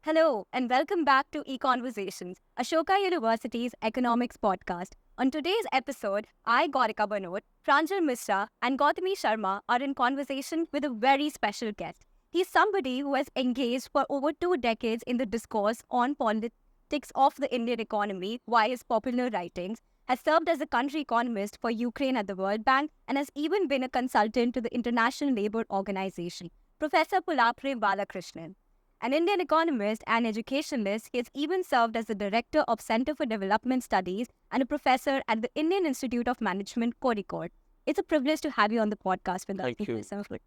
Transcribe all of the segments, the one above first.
Hello, and welcome back to Econversations, Ashoka University's economics podcast. On today's episode, I, Gaurika Banod, Pranjal Mishra, and Gautami Sharma are in conversation with a very special guest. He's somebody who has engaged for over 2 decades in the discourse on politics of the Indian economy via his popular writings, has served as a country economist for Ukraine at the World Bank, and has even been a consultant to the International Labour Organization. Professor Pulapre Balakrishnan. An Indian economist and educationalist, he has even served as the director of Center for Development Studies and a professor at the Indian Institute of Management, Kozhikode. It's a privilege to have you on the podcast with us, Thank you. Professor.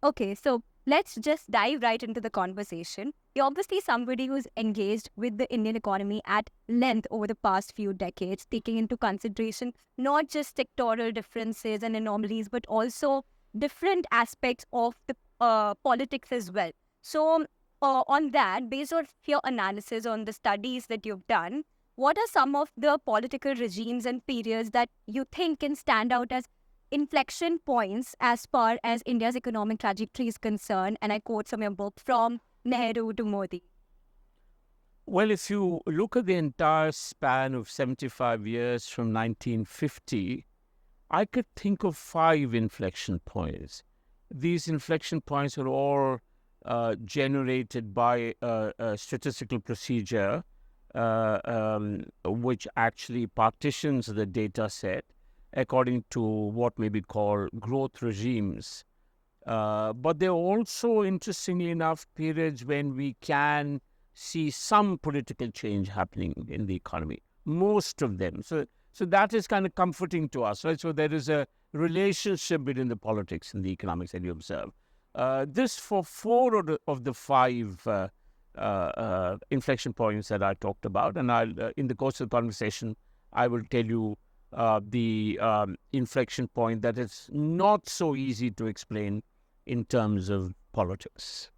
Okay, so let's just dive right into the conversation. You're obviously somebody who's engaged with the Indian economy at length over the past few decades, taking into consideration not just sectoral differences and anomalies, but also different aspects of the politics as well. So, on that, based on your analysis on the studies that you've done, what are some of the political regimes and periods that you think can stand out as inflection points as far as India's economic trajectory is concerned? And I quote from your book, From Nehru to Modi. Well, if you look at the entire span of 75 years from 1950, I could think of 5 inflection points. These inflection points are all generated by a statistical procedure which actually partitions the data set according to what may be called growth regimes. But there are also, interestingly enough, periods when we can see some political change happening in the economy, most of them. So that is kind of comforting to us, right? So there is a relationship between the politics and the economics that you observe. This for 4 of the 5 inflection points that I talked about, and I'll in the course of the conversation, I will tell you the inflection point that is not so easy to explain in terms of politics.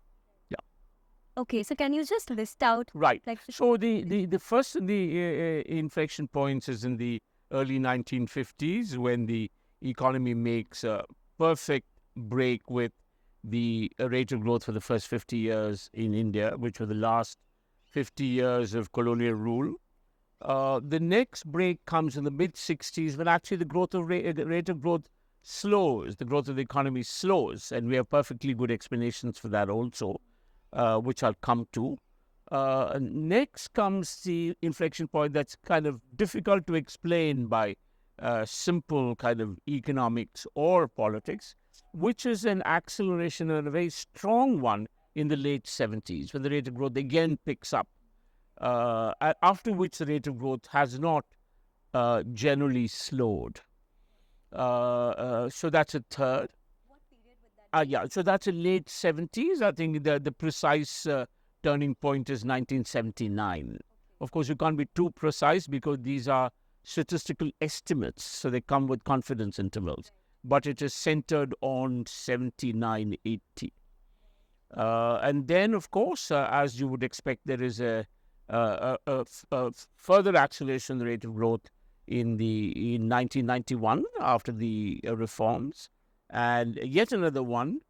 Okay, so can you just list out? Right. So the first of the inflection points is in the early 1950s when the economy makes a perfect break with the rate of growth for the first 50 years in India, which were the last 50 years of colonial rule. The next break comes in the mid-60s when actually the rate of growth slows, the growth of the economy slows, and we have perfectly good explanations for that also, which I'll come to. Next comes the inflection point that's kind of difficult to explain by simple kind of economics or politics, which is an acceleration and a very strong one in the late 70s, when the rate of growth again picks up, after which the rate of growth has not generally slowed. So that's a third. What period would that be? So that's in late 70s. I think the precise turning point is 1979. Okay. Of course, you can't be too precise because these are statistical estimates, so they come with confidence intervals. But it is centered on 79, 80. And then, of course, as you would expect, there is a further acceleration in the rate of growth in 1991 after the reforms, and yet another one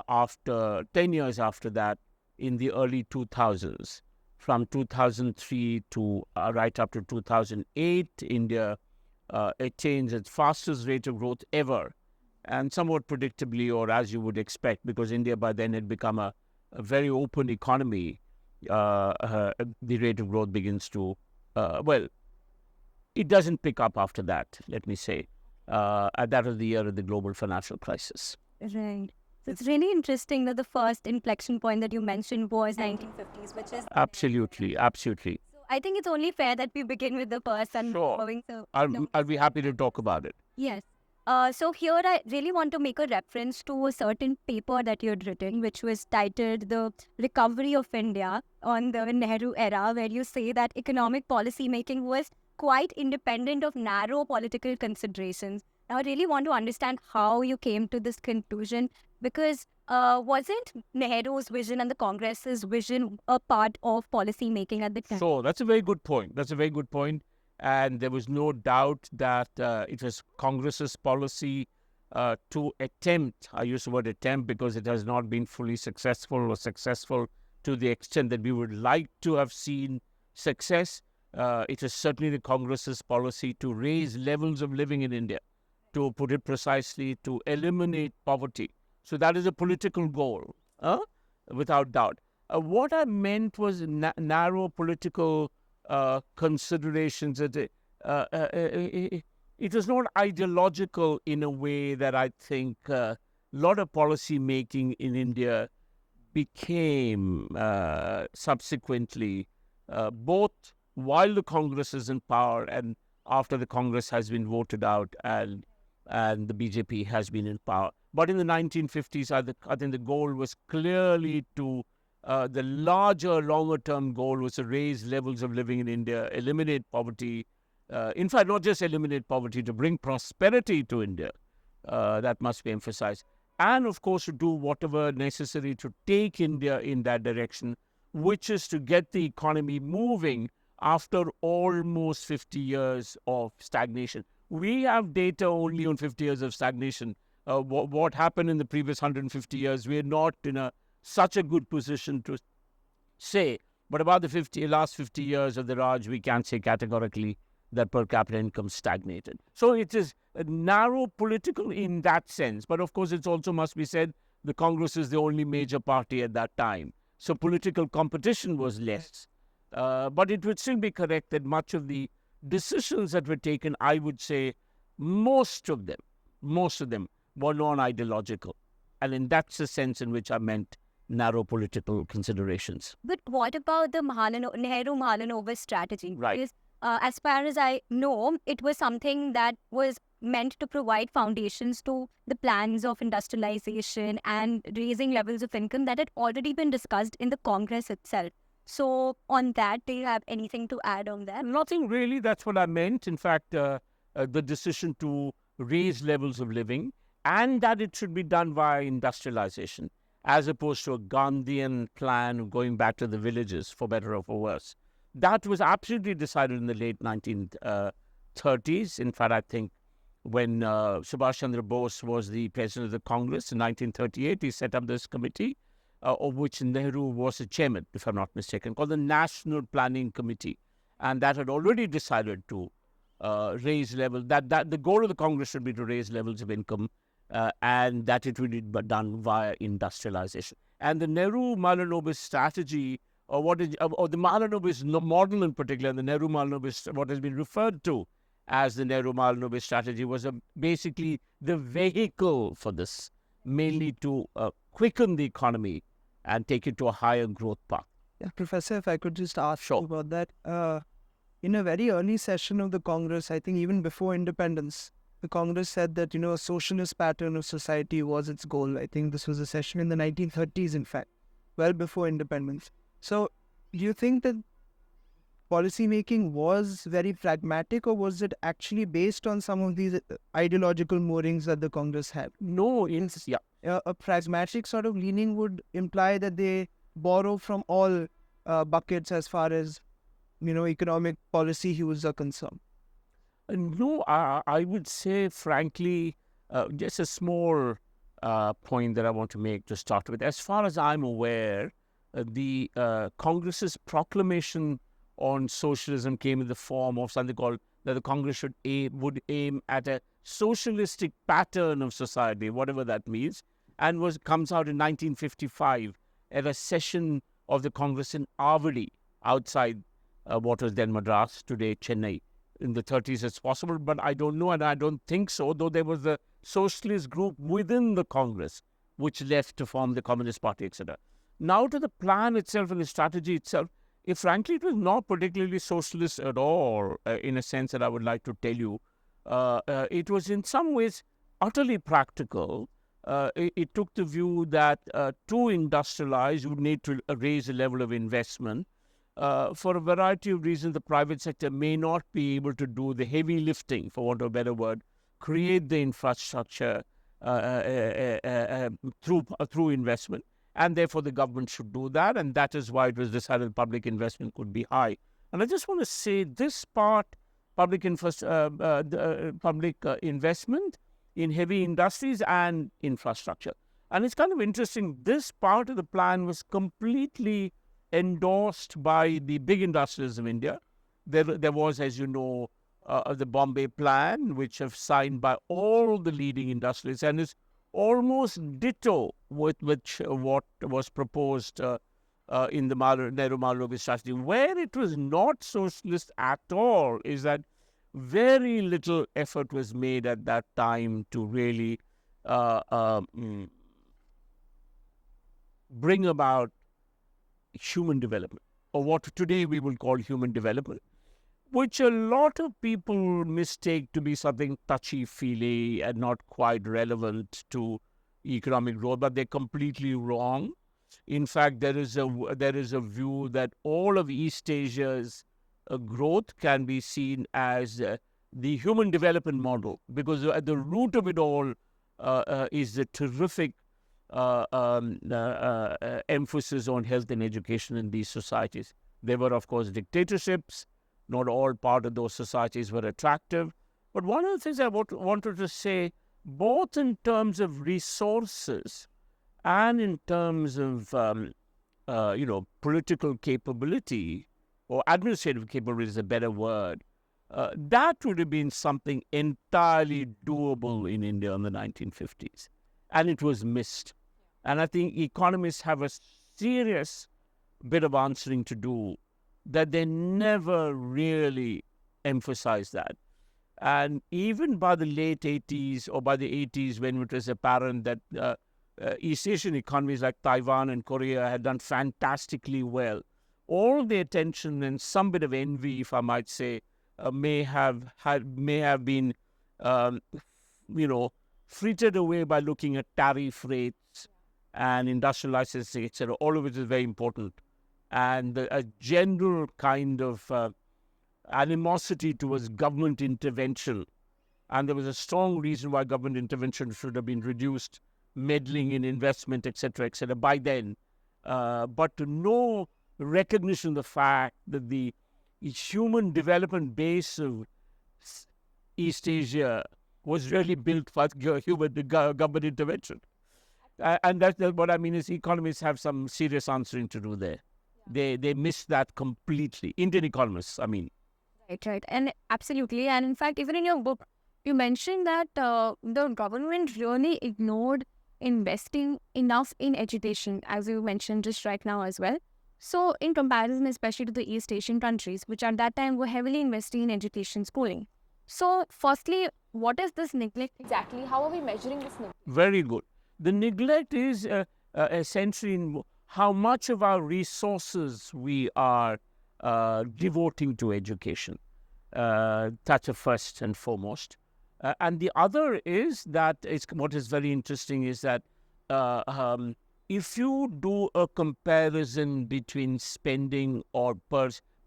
after 10 years after that in the early 2000s. From 2003 to right up to 2008, India attains its fastest rate of growth ever, and somewhat predictably, or as you would expect, because India by then had become a very open economy, the rate of growth begins to, it doesn't pick up after that, let me say. And that was the year of the global financial crisis. Right. So it's really interesting that the first inflection point that you mentioned was 1950s, which is... Absolutely. So I think it's only fair that we begin with the first and Sure. moving. So I'll be happy to talk about it. Yes. So here I really want to make a reference to a certain paper that you had written, which was titled The Recovery of India on the Nehru Era, where you say that economic policy making was quite independent of narrow political considerations. Now, I really want to understand how you came to this conclusion, because wasn't Nehru's vision and the Congress's vision a part of policy making at the time? So that's a very good point. And there was no doubt that it was Congress's policy to attempt, I use the word attempt because it has not been fully successful to the extent that we would like to have seen success. It is certainly the Congress's policy to raise levels of living in India, to put it precisely, to eliminate poverty. So that is a political goal, without doubt. What I meant was narrow political considerations. It was not ideological in a way that I think a lot of policy making in India became subsequently, both while the Congress is in power and after the Congress has been voted out and the BJP has been in power. But in the 1950s, I think the goal was clearly to, the larger, longer-term goal was to raise levels of living in India, eliminate poverty. In fact, not just eliminate poverty, to bring prosperity to India. That must be emphasized. And, of course, to do whatever necessary to take India in that direction, which is to get the economy moving after almost 50 years of stagnation. We have data only on 50 years of stagnation. What happened in the previous 150 years, we are not in such a good position to say. But about the last 50 years of the Raj, we can say categorically that per capita income stagnated. So it is narrow political in that sense. But of course, it also must be said, the Congress is the only major party at that time. So political competition was less. But it would still be correct that much of the decisions that were taken, I would say most of them were non-ideological. And that's the sense in which I meant narrow political considerations. But what about the Nehru-Mahalanobis strategy? Right. Because as far as I know, it was something that was meant to provide foundations to the plans of industrialization and raising levels of income that had already been discussed in the Congress itself. So on that, do you have anything to add on that? Nothing really. That's what I meant. In fact, the decision to raise levels of living and that it should be done via industrialization as opposed to a Gandhian plan going back to the villages, for better or for worse. That was absolutely decided in the late 1930s. In fact, I think when Subhash Chandra Bose was the president of the Congress in 1938, he set up this committee, of which Nehru was the chairman, if I'm not mistaken, called the National Planning Committee. And that had already decided to raise levels, that the goal of the Congress should be to raise levels of income and that it would be done via industrialization. And the Nehru-Mahalanobis strategy, or the Mahalanobis model in particular, and the Nehru-Mahalanobis, what has been referred to as the Nehru-Mahalanobis strategy, was basically the vehicle for this, mainly to quicken the economy and take it to a higher growth path. Yeah, Professor, if I could just ask Sure. you about that. In a very early session of the Congress, I think even before independence, the Congress said that, a socialist pattern of society was its goal. I think this was a session in the 1930s, in fact, well before independence. So, do you think that policy making was very pragmatic, or was it actually based on some of these ideological moorings that the Congress had? No, A pragmatic sort of leaning would imply that they borrow from all buckets as far as, economic policy hues are concerned. No, I would say, frankly, just a small point that I want to make to start with. As far as I'm aware, the Congress's proclamation on socialism came in the form of something called that the Congress would aim at a socialistic pattern of society, whatever that means, and comes out in 1955 at a session of the Congress in Avadi, outside what was then Madras, today Chennai. In the 30s it's possible, but I don't know, and I don't think so, though there was a socialist group within the Congress which left to form the Communist Party, etc. Now to the plan itself and the strategy itself, frankly, it was not particularly socialist at all, in a sense that I would like to tell you. It was in some ways utterly practical. It took the view that to industrialize, you would need to raise the level of investment. For a variety of reasons, the private sector may not be able to do the heavy lifting, for want of a better word, create the infrastructure through investment. And therefore, the government should do that. And that is why it was decided public investment could be high. And I just want to say this part, public investment in heavy industries and infrastructure. And it's kind of interesting, this part of the plan was completely endorsed by the big industries of India. There was, as you know, the Bombay Plan, which have signed by all the leading industries, and is almost ditto with which what was proposed in the Nehru-Mallovi strategy. Where it was not socialist at all is that very little effort was made at that time to really bring about human development, or what today we will call human development, which a lot of people mistake to be something touchy-feely and not quite relevant to economic growth, but they're completely wrong. In fact, there is a view that all of East Asia's growth can be seen as the human development model, because at the root of it all is the terrific emphasis on health and education in these societies. There were, of course, dictatorships. Not all part of those societies were attractive. But one of the things I wanted to say, both in terms of resources and in terms of political capability, or administrative capability is a better word, that would have been something entirely doable in India in the 1950s. And it was missed. And I think economists have a serious bit of answering to do, that they never really emphasized that. And even by the late 80s or by the 80s, when it was apparent that East Asian economies like Taiwan and Korea had done fantastically well, all the attention and some bit of envy, if I might say, may have been, frittered away by looking at tariff rates and industrial licensing, etc., all of which is very important. And a general kind of animosity towards government intervention. And there was a strong reason why government intervention should have been reduced, meddling in investment, etc., by then. But to no recognition of the fact that the human development base of East Asia was really built by government intervention. And that's what I mean is economists have some serious answering to do there. They miss that completely. Indian economists, I mean. Right. And absolutely. And in fact, even in your book, you mentioned that the government really ignored investing enough in education, as you mentioned just right now as well. So in comparison, especially to the East Asian countries, which at that time were heavily investing in education schooling. So firstly, what is this neglect exactly? How are we measuring this neglect? Very good. The neglect is essentially in how much of our resources we are devoting to education. That's a first and foremost. And the other is that what is very interesting is that if you do a comparison between spending or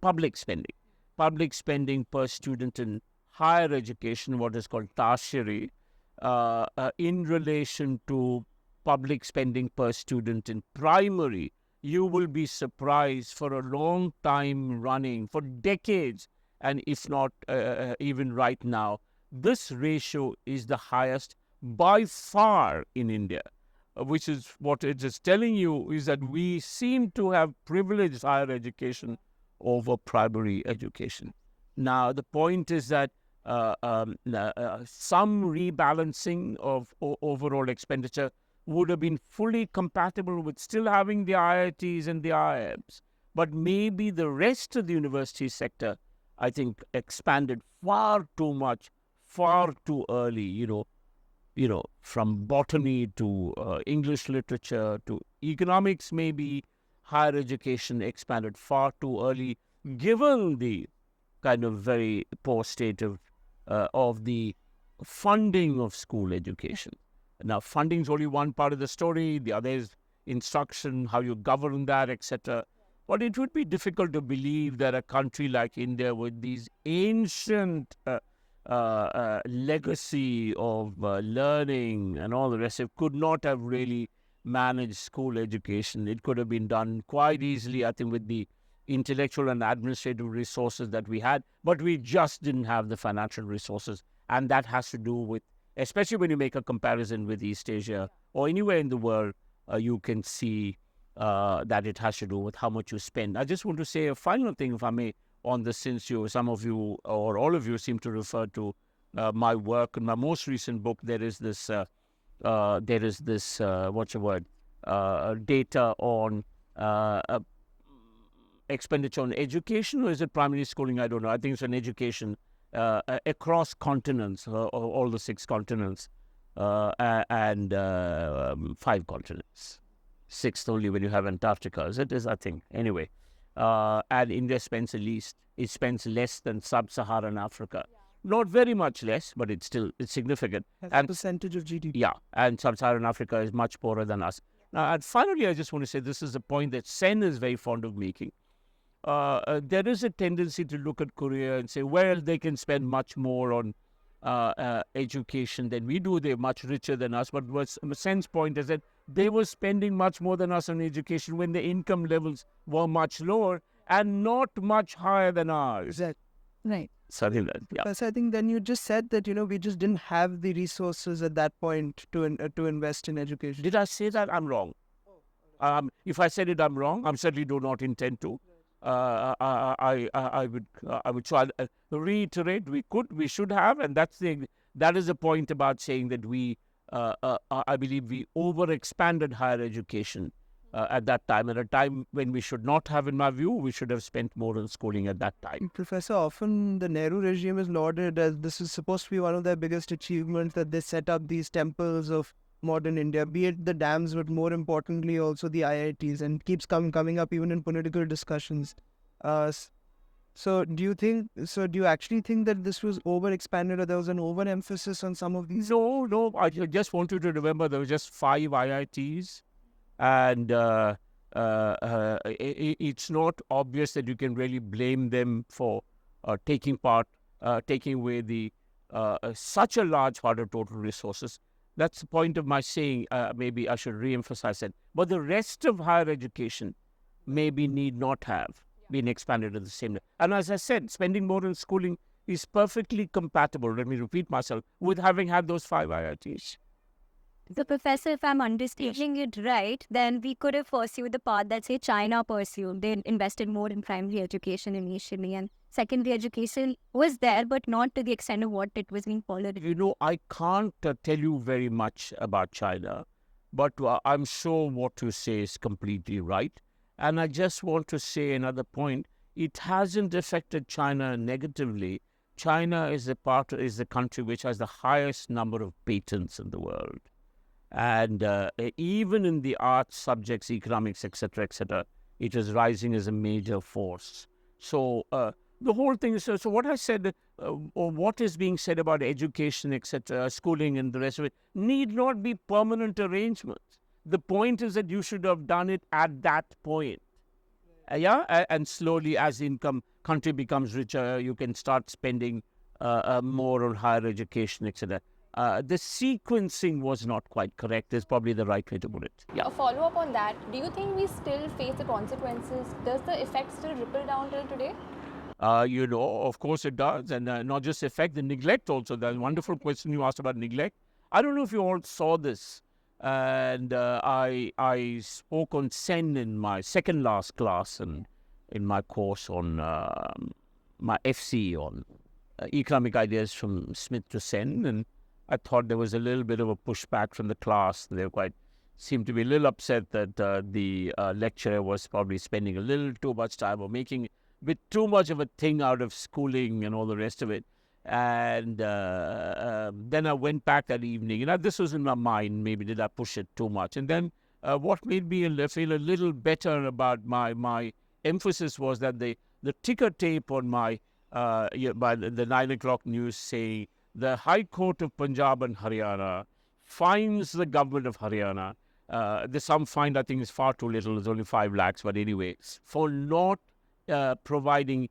public spending per student in higher education, what is called tertiary, in relation to public spending per student in primary, you will be surprised for a long time running, for decades, and if not even right now, this ratio is the highest by far in India, which is what it is telling you is that we seem to have privileged higher education over primary education. Now, the point is that some rebalancing of overall expenditure would have been fully compatible with still having the IITs and the IIMs. But maybe the rest of the university sector, I think, expanded far too much, far too early, from botany to English literature to economics, maybe higher education expanded far too early, given the kind of very poor state of the funding of school education. Now, funding is only one part of the story. The other is instruction, how you govern that, etc. But it would be difficult to believe that a country like India, with these ancient legacy of learning and all the rest of it, could not have really managed school education. It could have been done quite easily, I think, with the intellectual and administrative resources that we had, but we just didn't have the financial resources. And that has to do with, especially when you make a comparison with East Asia or anywhere in the world, you can see that it has to do with how much you spend. I just want to say a final thing, if I may, on this, since some of you or all of you seem to refer to my work. In my most recent book, there is this what's the word? Data on expenditure on education, or is it primary schooling? I don't know. I think it's on education across continents, all the 6 continents, and 5 continents. 6th only when you have Antarctica, as it is, I think. Anyway, and India spends it spends less than sub-Saharan Africa. Not very much less, but it's significant. As And a percentage of GDP. yeah, and sub-Saharan Africa is much poorer than us. Now, and finally, I just want to say this is a point that Sen is very fond of making. There is a tendency to look at Korea and say, well, they can spend much more on education than we do. They're much richer than us. But what's Sen's point is that they were spending much more than us on education when the income levels were much lower and not much higher than ours. Exactly. Right. So I think that, yeah. Professor, I think then you just said that, we just didn't have the resources at that point to invest in education. Did I say that? I'm wrong. If I said it, I'm wrong. I certainly do not intend to. I would try to reiterate. We should have, and that is the point about saying that I believe we overexpanded higher education at that time. At a time when we should not have, in my view, we should have spent more on schooling at that time. Professor, often the Nehru regime is lauded as this is supposed to be one of their biggest achievements, that they set up these temples of modern India, be it the dams, but more importantly also the IITs, and keeps coming up even in political discussions. So do you actually think that this was overexpanded, or there was an overemphasis on some of these? No. I just want you to remember there were just 5 IITs, and it's not obvious that you can really blame them for taking away the such a large part of total resources. That's the point of my saying, maybe I should re-emphasize it. But the rest of higher education maybe need not have been expanded at the same level. And as I said, spending more on schooling is perfectly compatible, let me repeat myself, with having had those 5 IITs. So, Professor, if I'm understanding it right, then we could have pursued the path that, say, China pursued. They invested more in primary education initially, and secondary education was there, but not to the extent of what it was being followed. I can't tell you very much about China, but I'm sure what you say is completely right. And I just want to say another point. It hasn't affected China negatively. China is the country which has the highest number of patents in the world. And even in the arts subjects, economics, etc., it is rising as a major force. So the whole thing is, so what I said, or what is being said about education, etc., schooling and the rest of it, need not be permanent arrangements. The point is that you should have done it at that point. And slowly, as the country becomes richer, you can start spending more on higher education, etc. The sequencing was not quite correct. Is probably the right way to put it. Yeah. A follow-up on that, do you think we still face the consequences? Does the effect still ripple down till today? Of course it does. And not just effect, the neglect also. The wonderful question you asked about neglect. I don't know if you all saw this. And I spoke on Sen in my second last class, and in my course on my FC on economic ideas from Smith to Sen. And I thought there was a little bit of a pushback from the class. They seemed to be a little upset that the lecturer was probably spending a little too much time or making a bit too much of a thing out of schooling and all the rest of it. And then I went back that evening, and this was in my mind, maybe did I push it too much? And then what made me feel a little better about my emphasis was that the ticker tape on by the 9 o'clock news saying, the High Court of Punjab and Haryana fines the government of Haryana. The sum fined, I think, is far too little. It's only 5 lakhs. But anyway, for not providing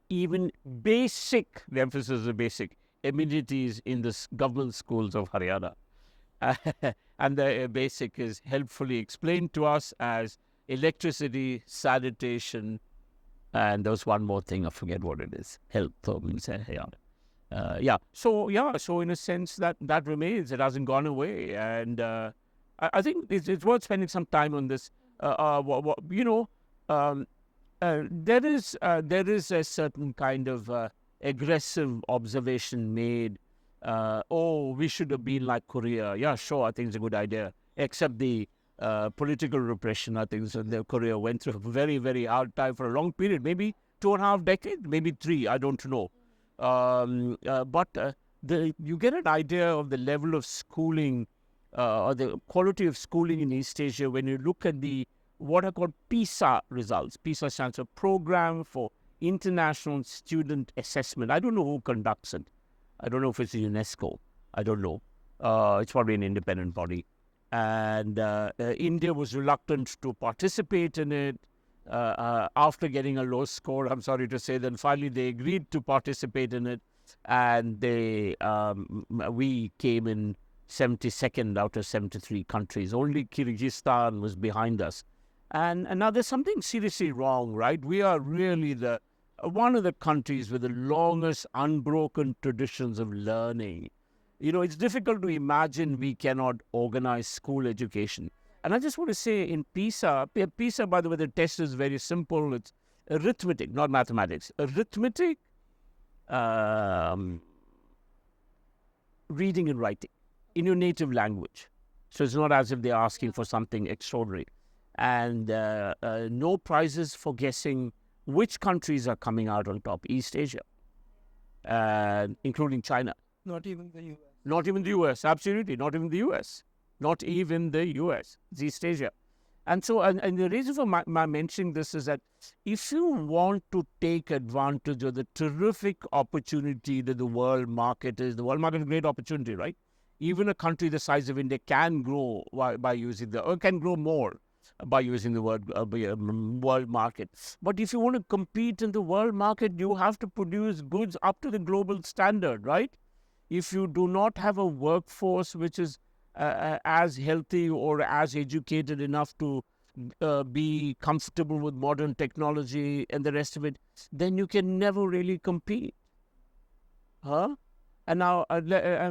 even basic, the emphasis is basic, amenities in the government schools of Haryana. And the basic is helpfully explained to us as electricity, sanitation, and there's one more thing, I forget what it is, health. So in a sense that remains. It hasn't gone away, and I think it's worth spending some time on this. there is a certain kind of aggressive observation made. We should have been like Korea. Yeah, sure, I think it's a good idea. Except the political repression, I think Korea went through a very, very hard time for a long period, maybe 2.5 decades, maybe 3, I don't know. But you get an idea of the level of schooling or the quality of schooling in East Asia when you look at the what are called PISA results. PISA stands for Program for International Student Assessment. I don't know who conducts it. I don't know if it's UNESCO. I don't know. It's probably an independent body. And India was reluctant to participate in it. After getting a low score, I'm sorry to say, then finally they agreed to participate in it. And we came in 72nd out of 73 countries. Only Kyrgyzstan was behind us. And now there's something seriously wrong, right? We are really one of the countries with the longest unbroken traditions of learning. It's difficult to imagine we cannot organize school education. And I just want to say in PISA, by the way, the test is very simple. It's arithmetic, not mathematics. Arithmetic, reading and writing in your native language. So it's not as if they're asking for something extraordinary. And no prizes for guessing which countries are coming out on top. East Asia, including China. Not even the US. Not even the US, absolutely. Not even the US. Not even the US. It's East Asia. And so, and the reason for my mentioning this is that if you want to take advantage of the terrific opportunity that the world market is a great opportunity, right? Even a country the size of India can grow by using can grow more by using the word world market. But if you want to compete in the world market, you have to produce goods up to the global standard, right? If you do not have a workforce which is as healthy or as educated enough to be comfortable with modern technology and the rest of it, then you can never really compete. And now,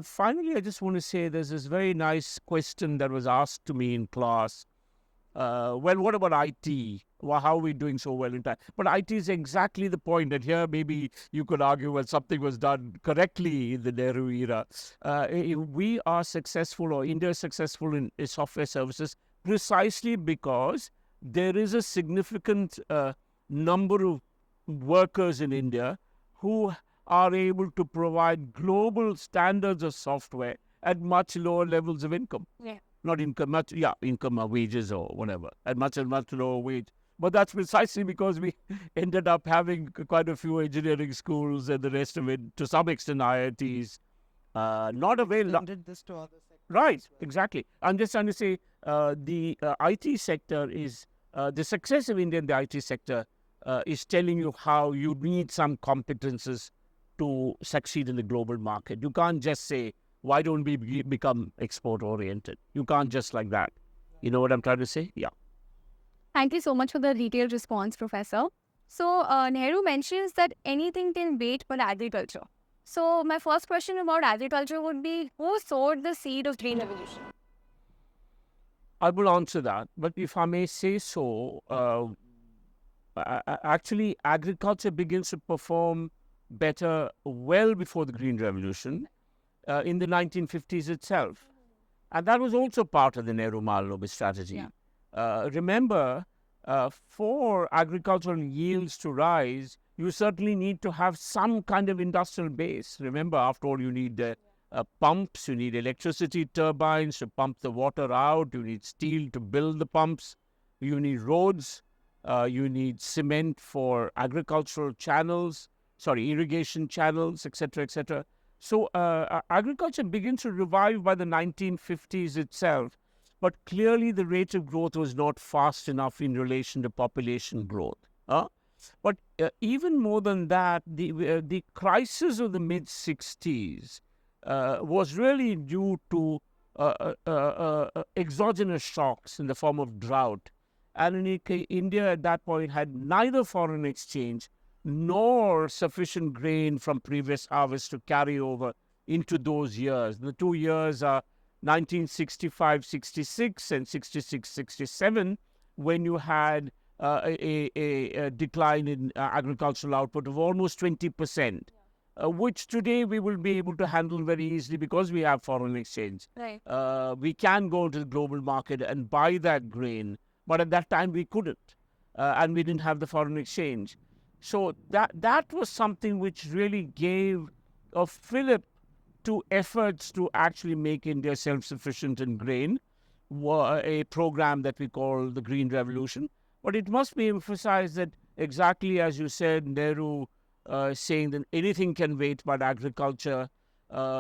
finally, I just want to say there's this very nice question that was asked to me in class. What about IT? Well, how are we doing so well in time? But IT is exactly the point. And here, maybe you could argue, well, something was done correctly in the Nehru era. We are successful, or India is successful in software services precisely because there is a significant number of workers in India who are able to provide global standards of software at much lower levels of income. Yeah. Not income, income or wages or whatever, at much lower wage. But that's precisely because we ended up having quite a few engineering schools and the rest of it, to some extent IITs. Not a very Extended this to other sectors. Right, as well. exactly. I'm just trying to say the IT sector is, the success of India in the IT sector is telling you how you need some competences to succeed in the global market. You can't just say, why don't we become export-oriented? You can't just like that. You know what I'm trying to say? Yeah. Thank you so much for the detailed response, Professor. So, Nehru mentions that anything can wait but agriculture. So, my first question about agriculture would be, who sowed the seed of green revolution? I will answer that. But if I may say so, actually, agriculture begins to perform better well before the Green Revolution. In the 1950s itself. And that was also part of the Neumaalov strategy. Yeah. Remember, for agricultural yields to rise, you certainly need to have some kind of industrial base. Remember, after all, you need pumps, you need electricity turbines to pump the water out, you need steel to build the pumps, you need roads, you need cement for agricultural channels, irrigation channels, etc., etc. So agriculture begins to revive by the 1950s itself, but clearly the rate of growth was not fast enough in relation to population growth. But even more than that, the crisis of the mid-60s was really due to exogenous shocks in the form of drought. And India at that point had neither foreign exchange nor sufficient grain from previous harvests to carry over into those years. The 2 years are 1965-66 and 66-67, when you had a decline in agricultural output of almost 20%, which today we will be able to handle very easily because we have foreign exchange. Right. We can go to the global market and buy that grain, but at that time we couldn't, and we didn't have the foreign exchange. So that was something which really gave a fillip to efforts to actually make India self-sufficient in grain, a program that we call the Green Revolution. But it must be emphasized that exactly as you said, Nehru saying that anything can wait but agriculture.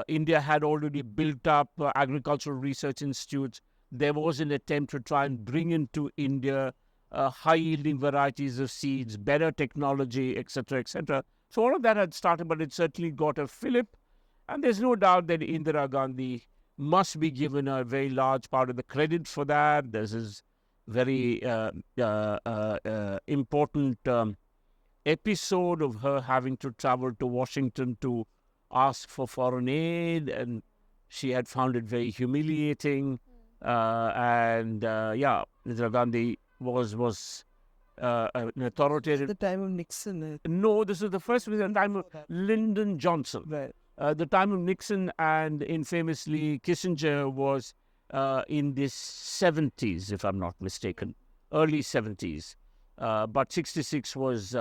India had already built up agricultural research institutes. There was an attempt to try and bring into India high-yielding varieties of seeds, better technology, etc., etc. So all of that had started, but it certainly got a fillip. And there's no doubt that Indira Gandhi must be given a very large part of the credit for that. There's this very important episode of her having to travel to Washington to ask for foreign aid, and she had found it very humiliating. Indira Gandhi was an authoritative. The time of Nixon. No, this is the first the time of Lyndon Johnson. Right. The time of Nixon and infamously Kissinger was in the 70s, if I'm not mistaken, early 70s. But 66 was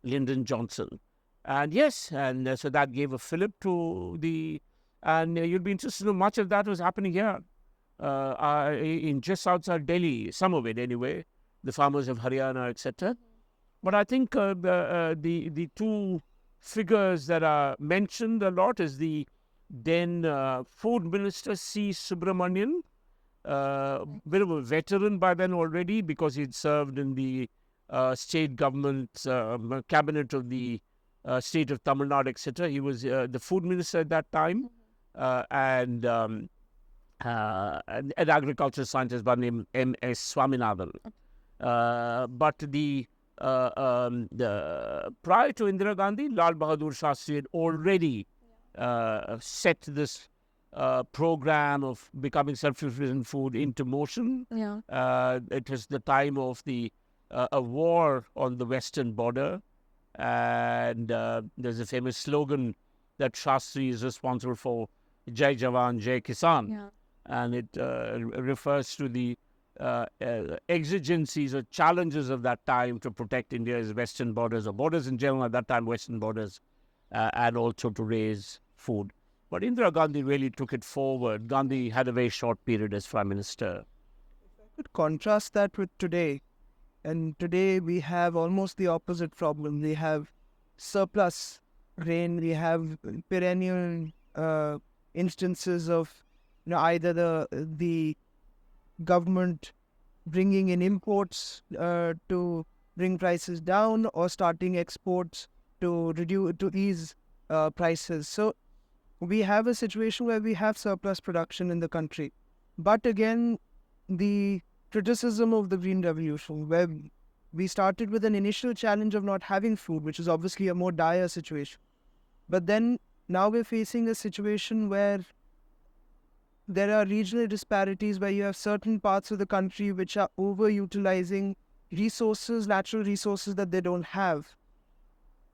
Lyndon Johnson. And yes, and so that gave a fillip to the, and you'd be interested to know much of that was happening here in just outside Delhi, some of it anyway, the farmers of Haryana, etc. But I think the two figures that are mentioned a lot is the then Food Minister C. Subramanian, bit of a veteran by then already because he'd served in the state government cabinet of the state of Tamil Nadu, etc. He was the food minister at that time, and an agriculture scientist by the name M.S. Swaminathan. But the prior to Indira Gandhi, Lal Bahadur Shastri had already set this program of becoming self-sufficient food into motion. Yeah. It was the time of the a war on the western border, and there's a famous slogan that Shastri is responsible for, Jai Jawan, Jai Kisan. Yeah. And it refers to the exigencies or challenges of that time to protect India's western borders, or borders in general at that time, western borders, and also to raise food. But Indira Gandhi really took it forward. Gandhi had a very short period as Prime Minister. Could contrast that with today. And today we have almost the opposite problem. We have surplus grain. We have perennial instances of either the government bringing in imports to bring prices down, or starting exports to ease prices. So we have a situation where we have surplus production in the country. But again, the criticism of the Green Revolution, where we started with an initial challenge of not having food, which is obviously a more dire situation. But then now we're facing a situation where there are regional disparities, where you have certain parts of the country which are overutilizing resources, natural resources that they don't have,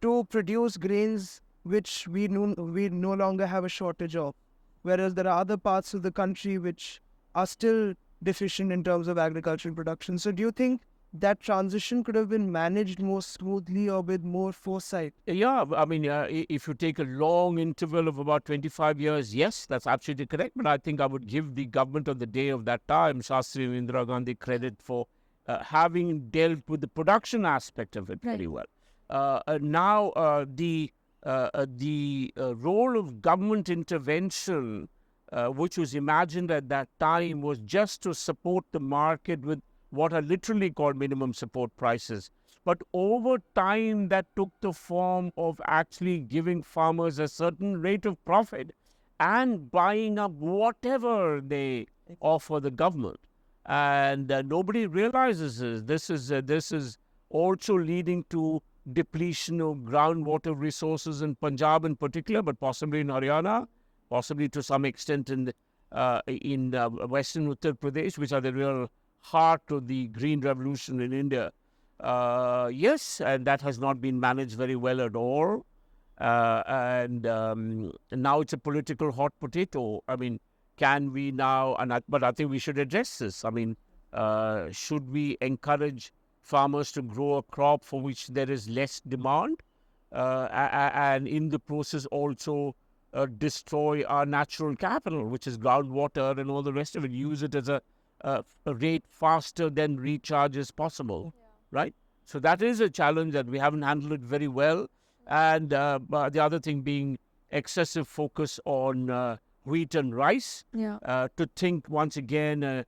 to produce grains which we no longer have a shortage of. Whereas there are other parts of the country which are still deficient in terms of agricultural production. So do you think that transition could have been managed more smoothly or with more foresight? Yeah, I mean, if you take a long interval of about 25 years, yes, that's absolutely correct. But I think I would give the government of the day of that time, Shastri and Indira Gandhi, credit for having dealt with the production aspect of it very well. Now, the role of government intervention, which was imagined at that time, was just to support the market with what are literally called minimum support prices. But over time, that took the form of actually giving farmers a certain rate of profit and buying up whatever they offer the government. And nobody realizes this. This is also leading to depletion of groundwater resources in Punjab in particular, but possibly in Haryana, possibly to some extent in western Uttar Pradesh, which are the real heart of the Green Revolution in India. Yes, and that has not been managed very well at all. And now it's a political hot potato. I mean, can we now, but I think we should address this. I mean, should we encourage farmers to grow a crop for which there is less demand? And in the process also destroy our natural capital, which is groundwater and all the rest of it, use it as a rate faster than recharge is possible, right? So that is a challenge that we haven't handled it very well. And but the other thing being excessive focus on wheat and rice. To think once again,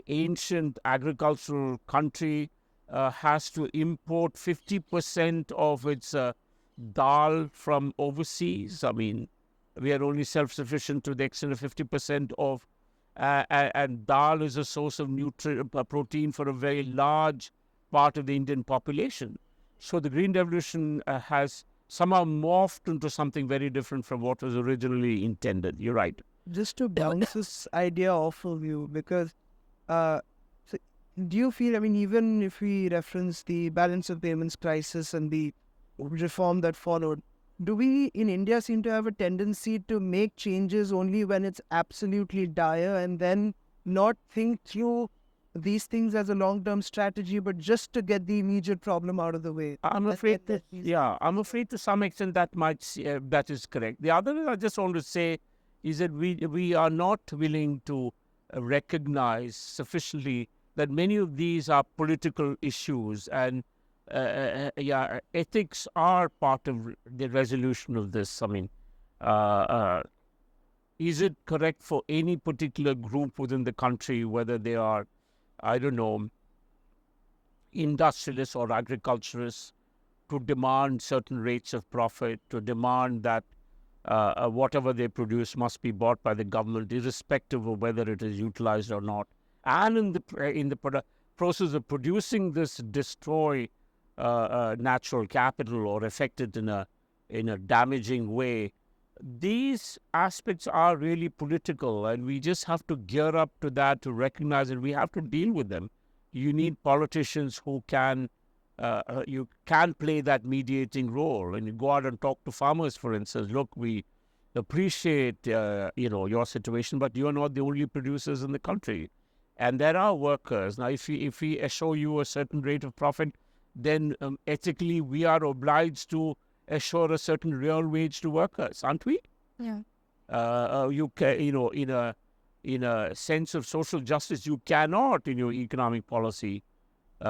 ancient agricultural country has to import 50% of its dal from overseas. I mean, we are only self-sufficient to the extent of 50% of, and dal is a source of protein for a very large part of the Indian population. So the Green Revolution has somehow morphed into something very different from what was originally intended. You're right. Just to bounce this idea off of you, because so do you feel, I mean, even if we reference the balance of payments crisis and the reform that followed, do we in India seem to have a tendency to make changes only when it's absolutely dire and then not think through these things as a long-term strategy, but just to get the immediate problem out of the way? I'm afraid that, I'm afraid to some extent that that is correct. The other thing I just want to say is that we are not willing to recognize sufficiently that many of these are political issues, and ethics are part of the resolution of this. I mean, is it correct for any particular group within the country, whether they are, I don't know, industrialists or agriculturists, to demand certain rates of profit, to demand that whatever they produce must be bought by the government, irrespective of whether it is utilized or not, and in the process of producing this, destroy natural capital or affect it in a damaging way? These aspects are really political, and we just have to gear up to that, to recognize that we have to deal with them. You need politicians who can play that mediating role, and you go out and talk to farmers, for instance. Look, we appreciate your situation, but you are not the only producers in the country, and there are workers. Now, if we assure you a certain rate of profit, then ethically we are obliged to assure a certain real wage to workers, aren't we? Yeah. In a sense of social justice, you cannot, in your economic policy,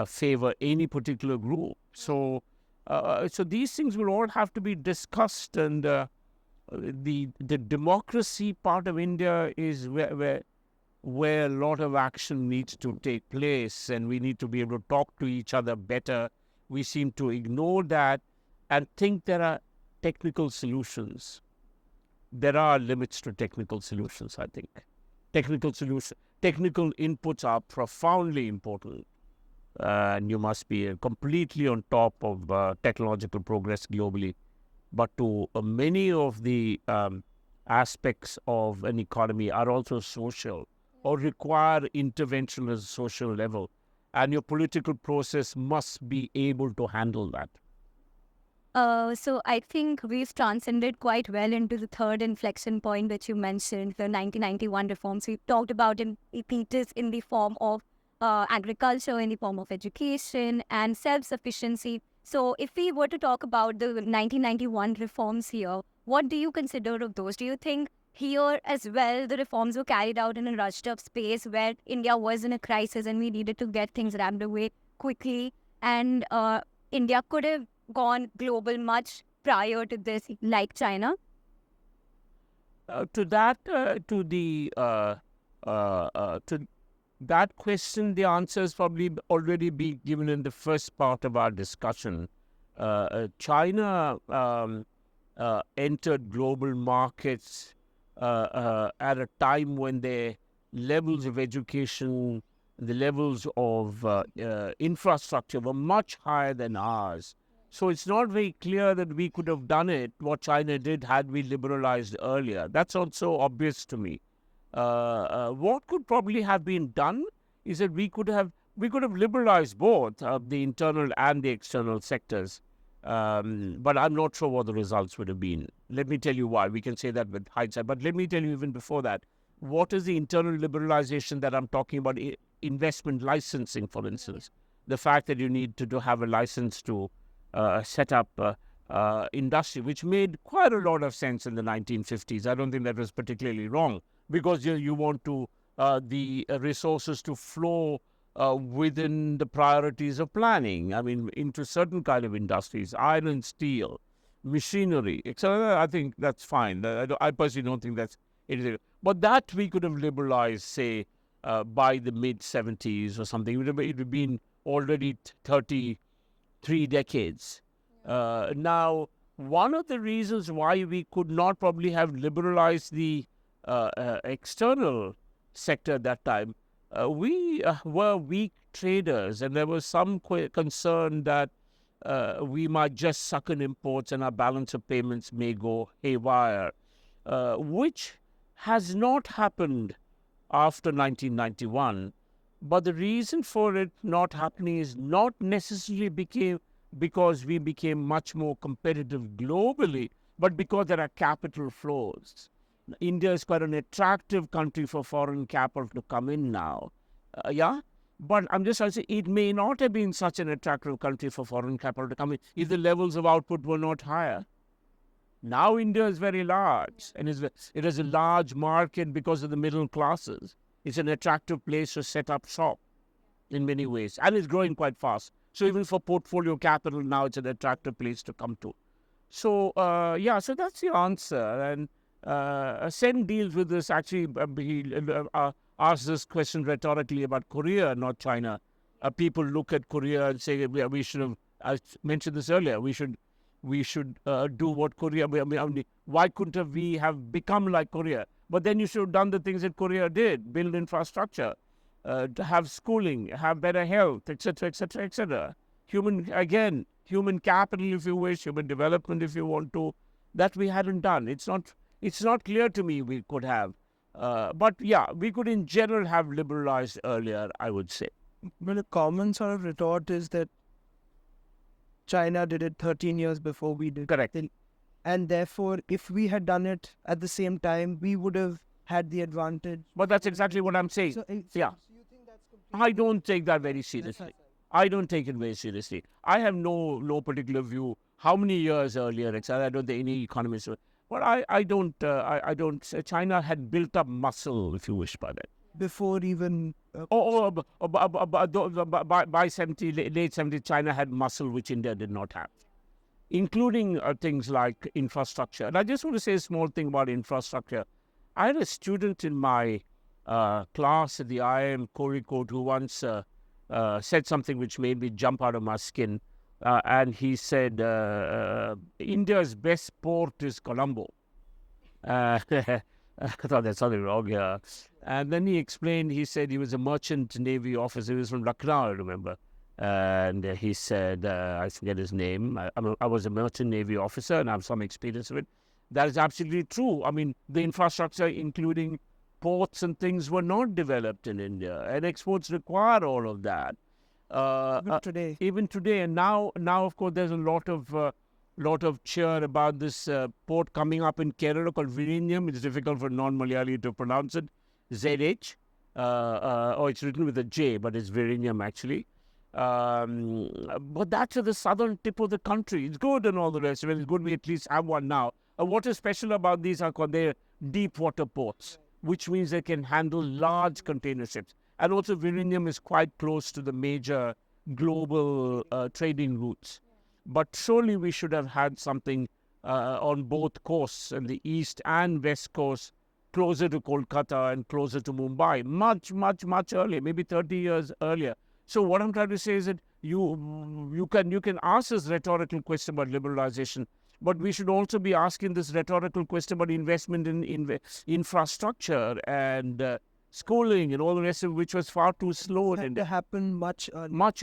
favor any particular group. So these things will all have to be discussed, and the democracy part of India is where a lot of action needs to take place, and we need to be able to talk to each other better. We seem to ignore that and think there are technical solutions. There are limits to technical solutions, I think. Technical inputs are profoundly important, and you must be completely on top of technological progress globally. But to many of the aspects of an economy are also social, or require intervention at a social level, and your political process must be able to handle that. So I think we've transcended quite well into the third inflection point that you mentioned, the 1991 reforms. We've talked about it is in the form of agriculture, in the form of education and self-sufficiency. So if we were to talk about the 1991 reforms here, what do you consider of those? Do you think here as well the reforms were carried out in a rushed up space where India was in a crisis and we needed to get things ramped away quickly, and India could have gone global much prior to this, like China? To that question, the answer has probably already been given in the first part of our discussion. China entered global markets at a time when their levels of education, the levels of infrastructure were much higher than ours. So it's not very clear that we could have done it, what China did, had we liberalized earlier. That's also obvious to me. What could probably have been done is that we could have liberalized both the internal and the external sectors. But I'm not sure what the results would have been. Let me tell you why. We can say that with hindsight. But let me tell you even before that, what is the internal liberalization that I'm talking about? Investment licensing, for instance. The fact that you need to have a license to set up industry, which made quite a lot of sense in the 1950s. I don't think that was particularly wrong, because you want to the resources to flow within the priorities of planning. I mean, into certain kind of industries, iron and steel, machinery, etc. I think that's fine. I personally don't think that's it. But that we could have liberalized, say, by the mid-70s or something. It would have been already 33 decades. Now, one of the reasons why we could not probably have liberalized the external sector at that time, we were weak traders, and there was some concern that we might just suck in imports and our balance of payments may go haywire, which has not happened after 1991. But the reason for it not happening is not necessarily because we became much more competitive globally, but because there are capital flows. India is quite an attractive country for foreign capital to come in now. But I'm just trying to say, it may not have been such an attractive country for foreign capital to come in if the levels of output were not higher. Now India is very large, and it is a large market because of the middle classes. It's an attractive place to set up shop in many ways, and it's growing quite fast. So even for portfolio capital now, it's an attractive place to come to. So, so that's the answer. And Sen deals with this. Actually, he asked this question rhetorically about Korea, not China. People look at Korea and say, we should have, I mentioned this earlier, we should do what Korea, why couldn't we have become like Korea? But then you should have done the things that Korea did, build infrastructure, to have schooling, have better health, etc., etc., etc. Human capital, if you wish, human development, if you want to, that we hadn't done. It's not clear to me we could have. But yeah, we could in general have liberalized earlier, I would say. Well, a common sort of retort is that China did it 13 years before we did. Correct. And therefore, if we had done it at the same time, we would have had the advantage. But that's exactly what I'm saying. So you think that's I don't take that very seriously. I don't take it very seriously. I have no particular view how many years earlier, etc. I don't think any economist. But I don't. China had built up muscle, if you wish, by that. Before even. By late 70s, China had muscle which India did not have, including things like infrastructure. And I just want to say a small thing about infrastructure. I had a student in my class at the IIM Kozhikode who once said something which made me jump out of my skin. And he said, India's best port is Colombo. I thought there's something wrong here. And then he explained, he said he was a merchant navy officer. He was from Lucknow, I remember. And he said, I forget his name. I was a merchant navy officer and I have some experience of it. That is absolutely true. I mean, the infrastructure, including ports and things, were not developed in India. And exports require all of that. Even today. And now, of course, there's a lot of cheer about this port coming up in Kerala called Vizhinjam. It's difficult for non-Malayali to pronounce it. ZH. It's written with a J, but it's Vizhinjam actually. But that's at the southern tip of the country. It's good and all the rest of it. It's good we at least have one now. What is special about these are called their deep water ports, which means they can handle large container ships. And also Vizhinjam is quite close to the major global trading routes. But surely we should have had something on both coasts, on the east and west coast, closer to Kolkata and closer to Mumbai, much, much, much earlier, maybe 30 years earlier. So what I'm trying to say is that you can ask this rhetorical question about liberalization, but we should also be asking this rhetorical question about investment in infrastructure and schooling and all the rest of it, which was far too slow in India. To happen much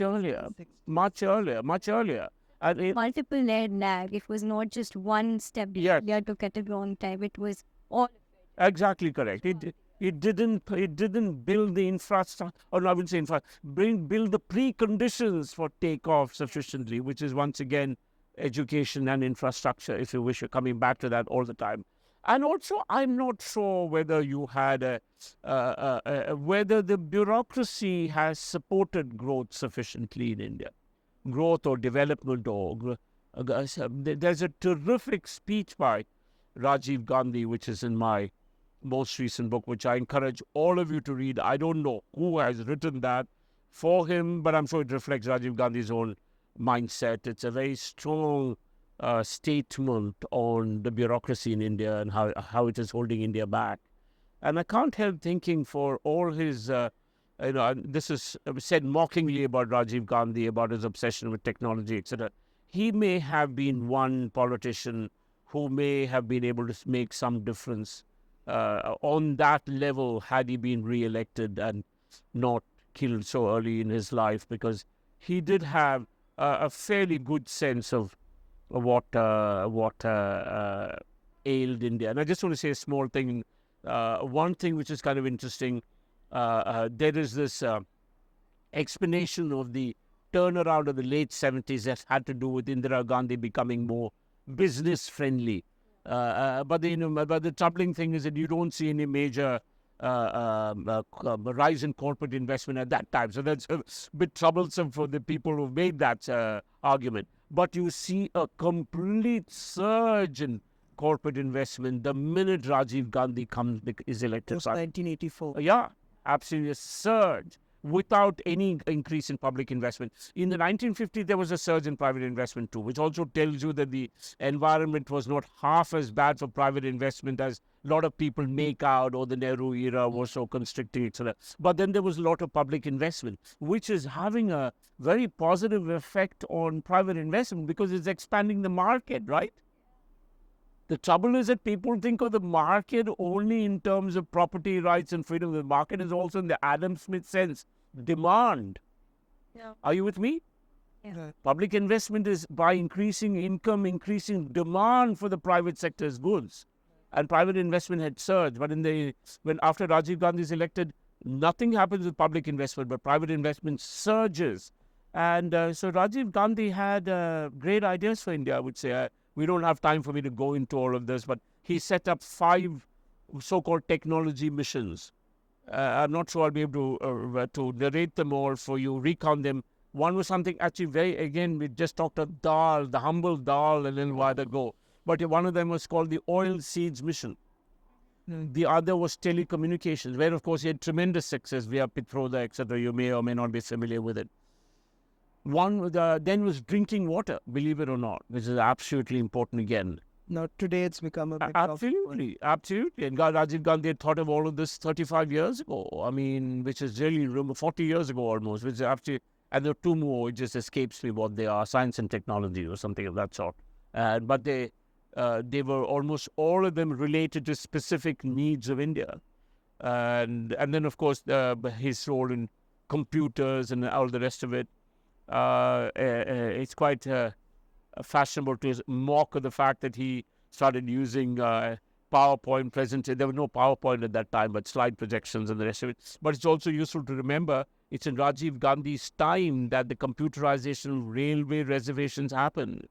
earlier. Multiple layered lag. It was not just one step. Yes. India took at a wrong time. It was all. Exactly correct. It didn't build the infrastructure, or I would say build the preconditions for takeoff sufficiently, which is once again education and infrastructure, if you wish. You're coming back to that all the time. And also, I'm not sure whether you had whether the bureaucracy has supported growth sufficiently in India, growth or development there's a terrific speech by Rajiv Gandhi, which is in my most recent book, which I encourage all of you to read. I don't know who has written that for him, but I'm sure it reflects Rajiv Gandhi's own mindset. It's a very strong statement on the bureaucracy in India and how it is holding India back. And I can't help thinking for all his, this is said mockingly about Rajiv Gandhi, about his obsession with technology, etc. He may have been one politician who may have been able to make some difference on that level had he been re-elected and not killed so early in his life, because he did have a fairly good sense of what ailed India. And I just want to say a small thing. One thing which is kind of interesting, there is this explanation of the turnaround of the late 70s that had to do with Indira Gandhi becoming more business friendly. But the troubling thing is that you don't see any major rise in corporate investment at that time. So that's a bit troublesome for the people who made that argument. But you see a complete surge in corporate investment the minute Rajiv Gandhi is elected. Post 1984. Yeah, absolutely a surge without any increase in public investment. In the 1950s, there was a surge in private investment too, which also tells you that the environment was not half as bad for private investment as a lot of people make out, or the Nehru era was so constricting, etc. But then there was a lot of public investment, which is having a very positive effect on private investment because it's expanding the market, right? The trouble is that people think of the market only in terms of property rights and freedom. The market is also, in the Adam Smith sense, demand. Yeah. Are you with me? Yeah. Public investment is by increasing income, increasing demand for the private sector's goods. And private investment had surged. But when after Rajiv Gandhi is elected, nothing happens with public investment, but private investment surges. And so Rajiv Gandhi had great ideas for India, I would say. We don't have time for me to go into all of this, but he set up 5 so-called technology missions. I'm not sure I'll be able to narrate them all for you, recount them. One was something actually we just talked of dal, the humble dal a little while ago. But one of them was called the Oil Seeds Mission. The other was telecommunications, where, of course, he had tremendous success via Pitroda, etc. You may or may not be familiar with it. One then was drinking water, believe it or not, which is absolutely important again. Now, today it's become a big Absolutely. And Rajiv Gandhi had thought of all of this 35 years ago. I mean, which is really 40 years ago almost, which is actually, and there are 2 more, it just escapes me what they are, science and technology or something of that sort. But they were almost all of them related to specific needs of India. And then, of course, his role in computers and all the rest of it. It's quite fashionable to mock the fact that he started using PowerPoint presentation. There was no PowerPoint at that time, but slide projections and the rest of it. But it's also useful to remember it's in Rajiv Gandhi's time that the computerization of railway reservations happened.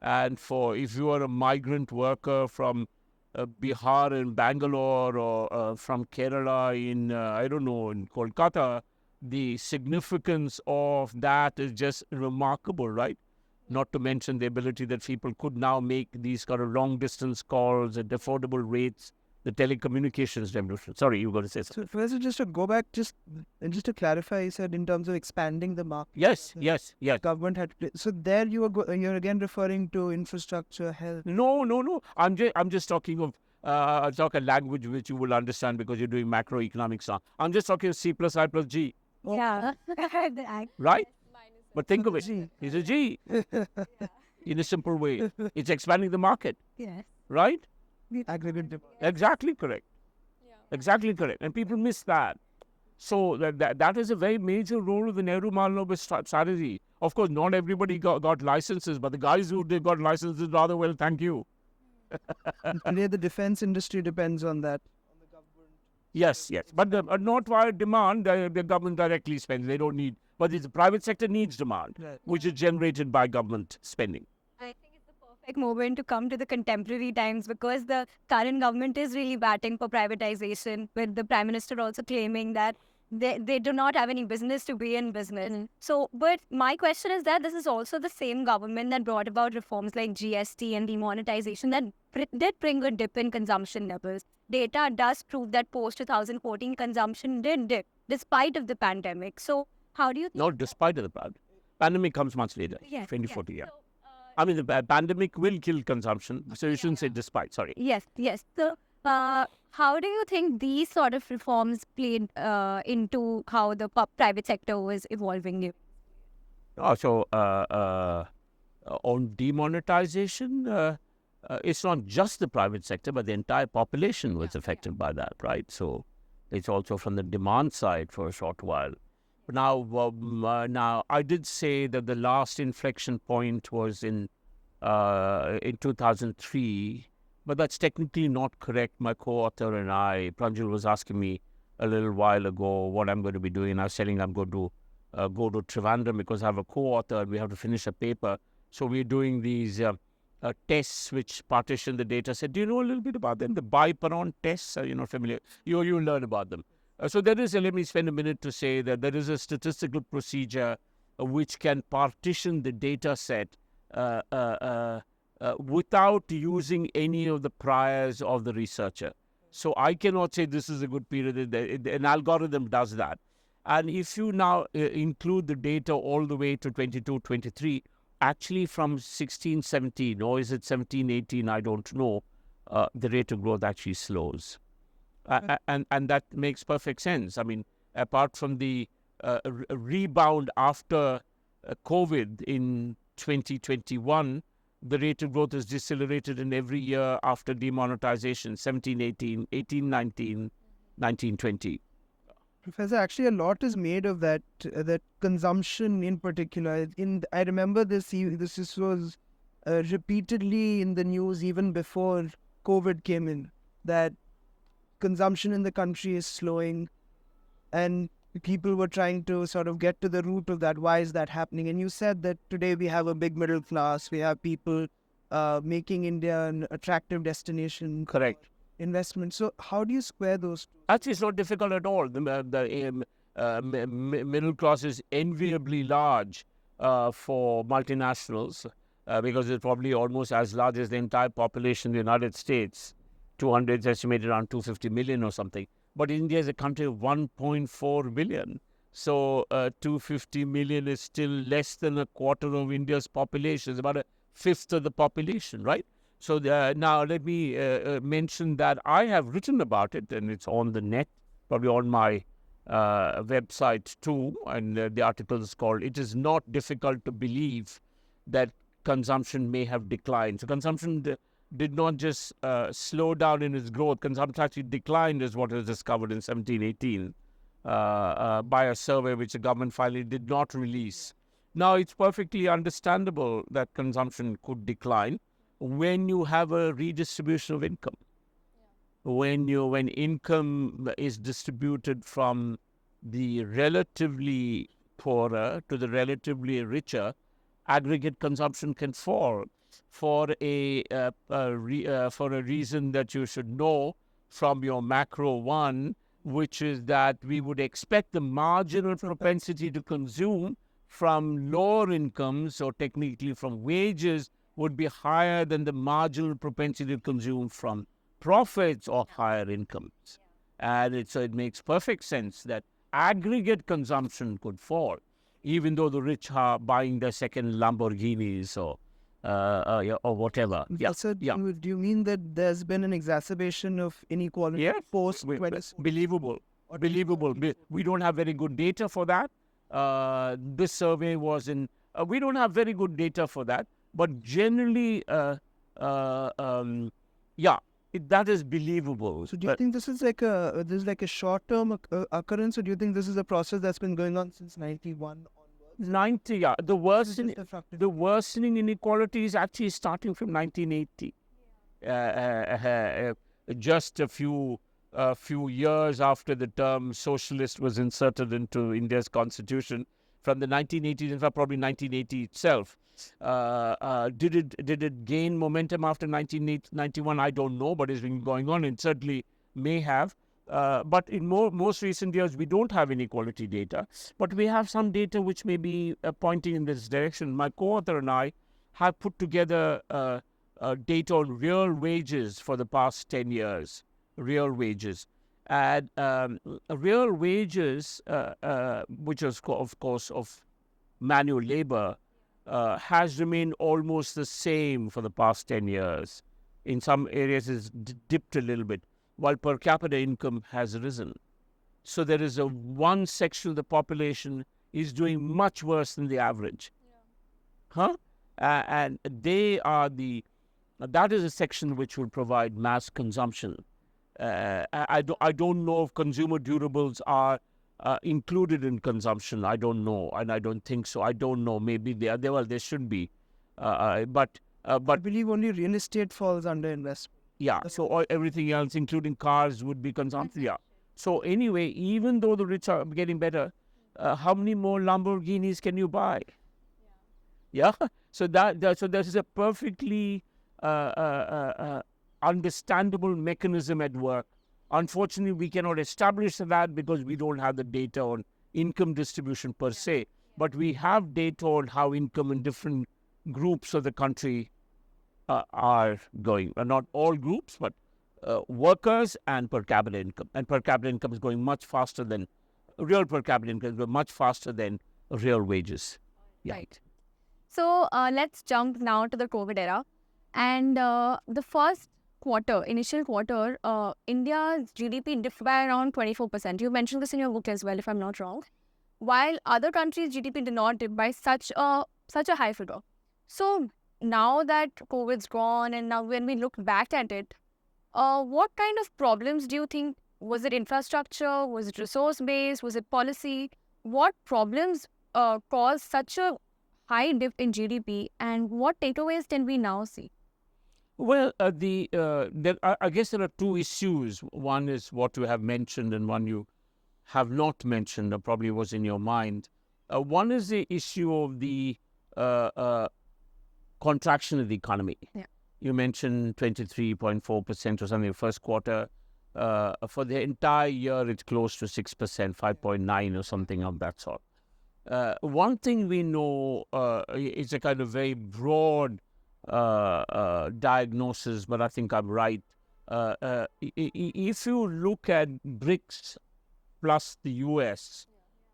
And if you are a migrant worker from Bihar in Bangalore or from Kerala in, in Kolkata, the significance of that is just remarkable, right? Not to mention the ability that people could now make these kind of long-distance calls at affordable rates, the telecommunications revolution. Sorry, you were going to say something. So, Professor, just to go back, just to clarify, you said in terms of expanding the market. Yes. Government had to. So there you're again referring to infrastructure, health. No. I'm just talking of talk a language which you will understand because you're doing macroeconomics now. I'm just talking of C plus I plus G. Yeah. Right? But think of it. It's a G. In a simple way. It's expanding the market. Yes. Right? Aggregate demand. Exactly correct. Yeah. Exactly correct. And people miss that. So that is a very major role of the Neumaalov strategy. Of course, not everybody got licenses, but the guys who did got licenses rather well, thank you. Today the defense industry depends on that. Yes. But not via demand. The government directly spends. They don't need. But the private sector needs demand, which is generated by government spending. I think it's the perfect moment to come to the contemporary times because the current government is really batting for privatization, with the Prime Minister also claiming that they do not have any business to be in business. So, but my question is that this is also the same government that brought about reforms like GST and demonetization that did bring a dip in consumption levels. Data does prove that post 2014 consumption did dip despite of the pandemic. So, how do you think? Not despite of the pandemic comes much later, 2040. Yeah. I mean, the pandemic will kill consumption, so you shouldn't say despite. Sorry. Yes. So, how do you think these sort of reforms played into how the private sector was evolving? On demonetization, it's not just the private sector, but the entire population was affected by that, right? So it's also from the demand side for a short while. Now, I did say that the last inflection point was in 2003, but that's technically not correct. My co-author and I, Pranjal was asking me a little while ago what I'm going to be doing. I was telling I'm going to go to Trivandrum because I have a co-author and we have to finish a paper. So we're doing these tests which partition the data set. Do you know a little bit about them? The Biperon tests, you're not familiar. You learn about them. So there is, let me spend a minute to say that there is a statistical procedure which can partition the data set without using any of the priors of the researcher. So I cannot say this is a good period. An algorithm does that. And if you now include the data all the way to 22, 23, actually from 16, 17, or is it 17, 18, I don't know, the rate of growth actually slows. And that makes perfect sense. I mean, apart from the rebound after COVID in 2021, the rate of growth is decelerated in every year after demonetization, 17, 18, 18, 19, 19, 20. Professor, actually a lot is made of that consumption in particular. I remember this was repeatedly in the news even before COVID came in, that consumption in the country is slowing, and people were trying to sort of get to the root of that. Why is that happening? And you said that today we have a big middle class. We have people making India an attractive destination. Correct. Investment. So how do you square those two? Actually, it's not difficult at all. The middle class is enviably large for multinationals because it's probably almost as large as the entire population of the United States. 200 is estimated around 250 million or something. But India is a country of 1.4 billion. So 250 million is still less than a quarter of India's population. It's about a fifth of the population, right? So now let me mention that I have written about it, and it's on the net, probably on my website too. And the article is called, "It is not difficult to believe that consumption may have declined." So consumption did not just slow down in its growth. Consumption actually declined, is what was discovered in 1718 by a survey which the government finally did not release. Now, it's perfectly understandable that consumption could decline when you have a redistribution of income. When income is distributed from the relatively poorer to the relatively richer, aggregate consumption can fall for a reason that you should know from your macro one, which is that we would expect the marginal propensity to consume from lower incomes, or technically from wages, would be higher than the marginal propensity to consume from profits or higher incomes. And so it makes perfect sense that aggregate consumption could fall, even though the rich are buying their second Lamborghinis or whatever. So do you mean that there's been an exacerbation of inequality post? Believable. We don't have very good data for that. This survey was in... we don't have very good data for that. But generally, that is believable. So do you think this is like a short-term occurrence, or do you think this is a process that's been going on since 91 onwards? The worsening inequality is actually starting from 1980. Just a few a few years after the term socialist was inserted into India's constitution from the 1980s, in fact, probably 1980 itself. Did it gain momentum after 1991? I don't know, but it's been going on and certainly may have. But in most recent years, we don't have inequality data, but we have some data which may be pointing in this direction. My co-author and I have put together data on real wages for the past 10 years, real wages. And real wages, which is, of course, of manual labor, has remained almost the same for the past 10 years. In some areas, it's dipped a little bit, while per capita income has risen. So there is one section of the population is doing much worse than the average. And they are that is a section which will provide mass consumption. I don't know if consumer durables are included in consumption. I don't know, and I don't think so. I don't know. Maybe they are. Well, they should be. But I believe only real estate falls under investment. Yeah. So everything else, including cars, would be consumption. Yeah. So anyway, even though the rich are getting better, how many more Lamborghinis can you buy? Yeah. So so there is a perfectly understandable mechanism at work. Unfortunately, we cannot establish that because we don't have the data on income distribution per se. But we have data on how income in different groups of the country are going. Not all groups, but workers and per capita income. And per capita income is going much faster than real per capita income, is going much faster than real wages. Yeah. Right. So let's jump now to the COVID era. And the first initial quarter, India's GDP dipped by around 24%. You mentioned this in your book as well, if I'm not wrong. While other countries' GDP did not dip by such a high figure. So now that COVID's gone, and now when we look back at it, what kind of problems do you think? Was it infrastructure? Was it resource base? Was it policy? What problems caused such a high dip in GDP, and what takeaways can we now see? Well, I guess there are two issues. One is what you have mentioned, and one you have not mentioned, or probably was in your mind. One is the issue of the contraction of the economy. Yeah. You mentioned 23.4% or something in the first quarter. For the entire year, it's close to 6%, 5.9 or something of that sort. One thing we know is a kind of very broad diagnosis, but I think I'm right. If you look at BRICS plus the US,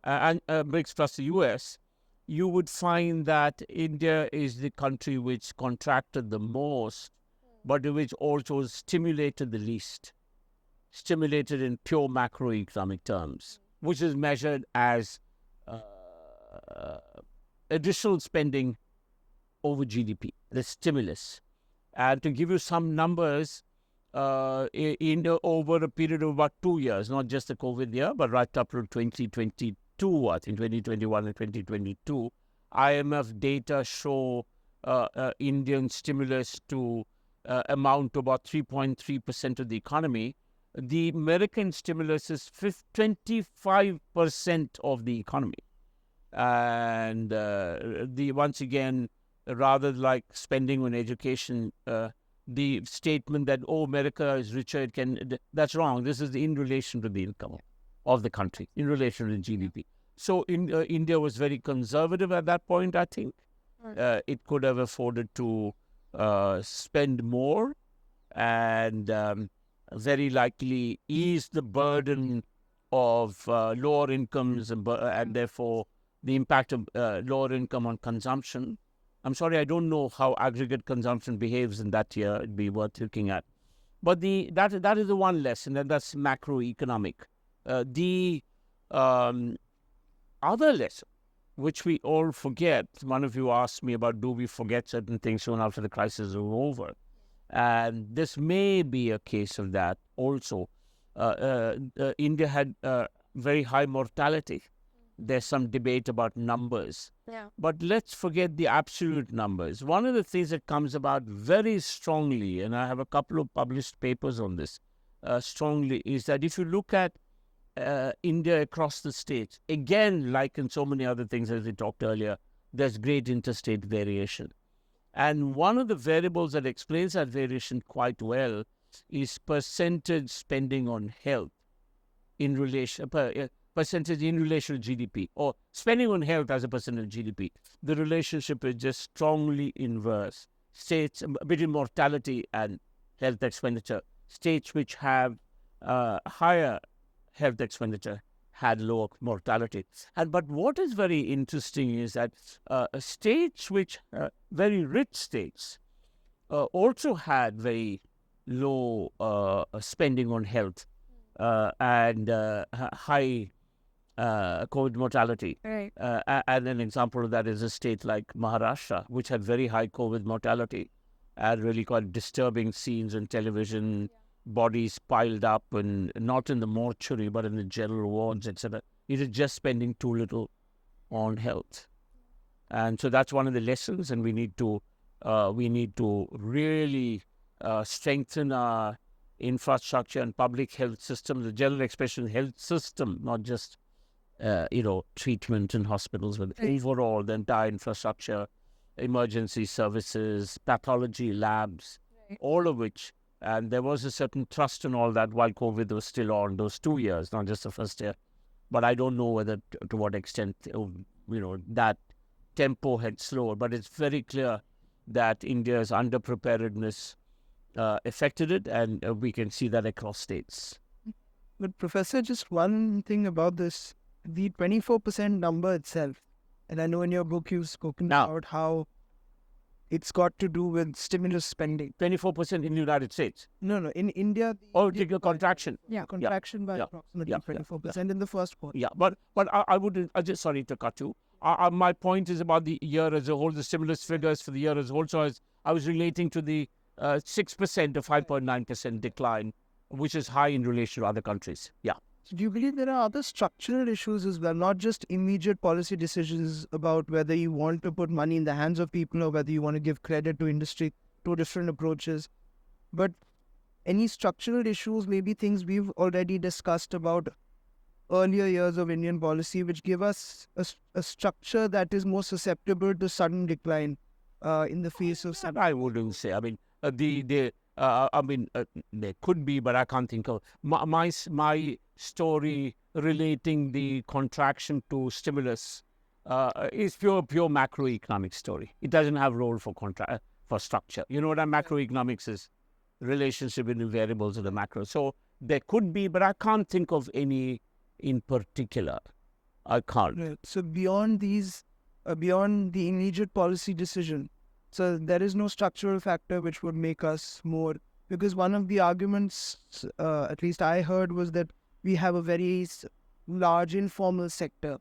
and BRICS plus the US, you would find that India is the country which contracted the most, but which also stimulated the least. Stimulated in pure macroeconomic terms, which is measured as additional spending over GDP, the stimulus. And to give you some numbers, over a period of about 2 years, not just the COVID year, but right up to 2022, I think 2021 and 2022, IMF data show Indian stimulus to amount to about 3.3% of the economy. The American stimulus is 25% of the economy. And once again, rather like spending on education, the statement that, America is richer, that's wrong. This is in relation to the income of the country, in relation to GDP. So India was very conservative at that point, I think. It could have afforded to spend more and very likely ease the burden of lower incomes and therefore the impact of lower income on consumption. I'm sorry, I don't know how aggregate consumption behaves in that year. It'd be worth looking at. But that is the one lesson, and that's macroeconomic. The other lesson, which we all forget, one of you asked me about, do we forget certain things soon after the crisis is over? And this may be a case of that also. India had very high mortality. There's some debate about numbers. Yeah. But let's forget the absolute numbers. One of the things that comes about very strongly, and I have a couple of published papers on this, strongly is that if you look at India across the states, again, like in so many other things as we talked earlier, there's great interstate variation. And one of the variables that explains that variation quite well is percentage spending on health in relation, percentage in relation to GDP, or spending on health as a percentage of GDP. The relationship is just strongly inverse. States between mortality and health expenditure. States which have higher health expenditure had lower mortality. But what is very interesting is that states which, very rich states, also had very low spending on health and high COVID mortality. Right. And an example of that is a state like Maharashtra, which had very high COVID mortality and really quite disturbing scenes on television, bodies piled up, and not in the mortuary, but in the general wards, etc. It is just spending too little on health. And so that's one of the lessons, and we need to really strengthen our infrastructure and public health system, the general expression health system, not just treatment in hospitals, but overall the entire infrastructure, emergency services, pathology labs, all of which. And there was a certain trust in all that while COVID was still on, those 2 years, not just the first year. But I don't know whether to what extent that tempo had slowed. But it's very clear that India's underpreparedness affected it, and we can see that across states. But Professor, just one thing about this, the 24% number itself, and I know in your book you've spoken about how it's got to do with stimulus spending. 24% in the United States? No, in India. The contraction. Contraction by approximately 24% in the first quarter. Yeah, but I wouldn't, just sorry to cut you. My point is about the year as a whole, the stimulus figures for the year as a whole. So I was relating to the 6% to 5.9% decline, which is high in relation to other countries. Yeah. So do you believe there are other structural issues as well, not just immediate policy decisions about whether you want to put money in the hands of people or whether you want to give credit to industry, two different approaches, but any structural issues, maybe things we've already discussed about earlier years of Indian policy, which give us a structure that is more susceptible to sudden decline in the face of... I wouldn't say. I mean, there could be, but I can't think of my story relating the contraction to stimulus is pure macroeconomic story. It doesn't have role for structure. You know what macroeconomics is? Relationship between variables of the macro. So there could be, but I can't think of any in particular. I can't. Right. So beyond these, beyond the immediate policy decision, so there is no structural factor which would make us more, because one of the arguments, at least I heard, was that we have a very large informal sector,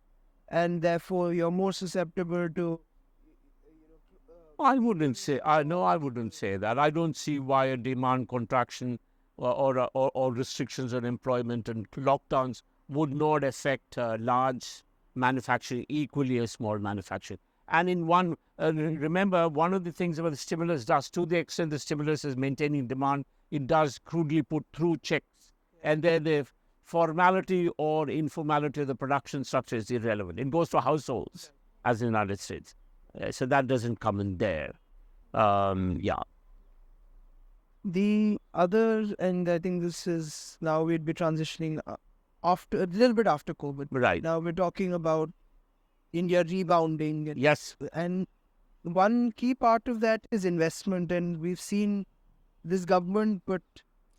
and therefore you're more susceptible to... I wouldn't say that. I don't see why a demand contraction or restrictions on employment and lockdowns would not affect large manufacturing equally as small manufacturing. And in one, remember, one of the things about the stimulus does, to the extent the stimulus is maintaining demand, it does crudely put through checks. And then the formality or informality of the production structure is irrelevant. It goes to households, as in the United States. So that doesn't come in there. The other, and I think this is, now we'd be transitioning after a little bit after COVID. Right. Now we're talking about India rebounding. Yes. And one key part of that is investment. And we've seen this government, but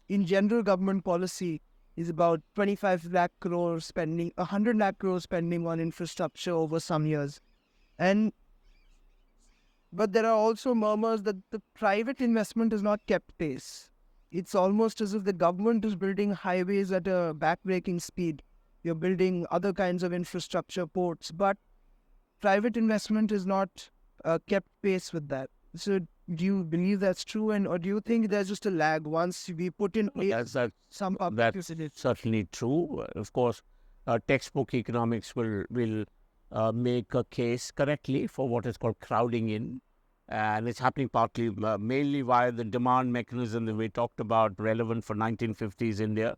in general government policy is about 25 lakh crore spending, 100 lakh crore spending on infrastructure over some years. But there are also murmurs that the private investment has not kept pace. It's almost as if the government is building highways at a backbreaking speed. You're building other kinds of infrastructure, ports, but private investment is not kept pace with that. So do you believe that's true, or do you think there's just a lag once we put in place some public utility? That's certainly true. Of course, textbook economics will make a case correctly for what is called crowding in. And it's happening partly, mainly via the demand mechanism that we talked about, relevant for 1950s India.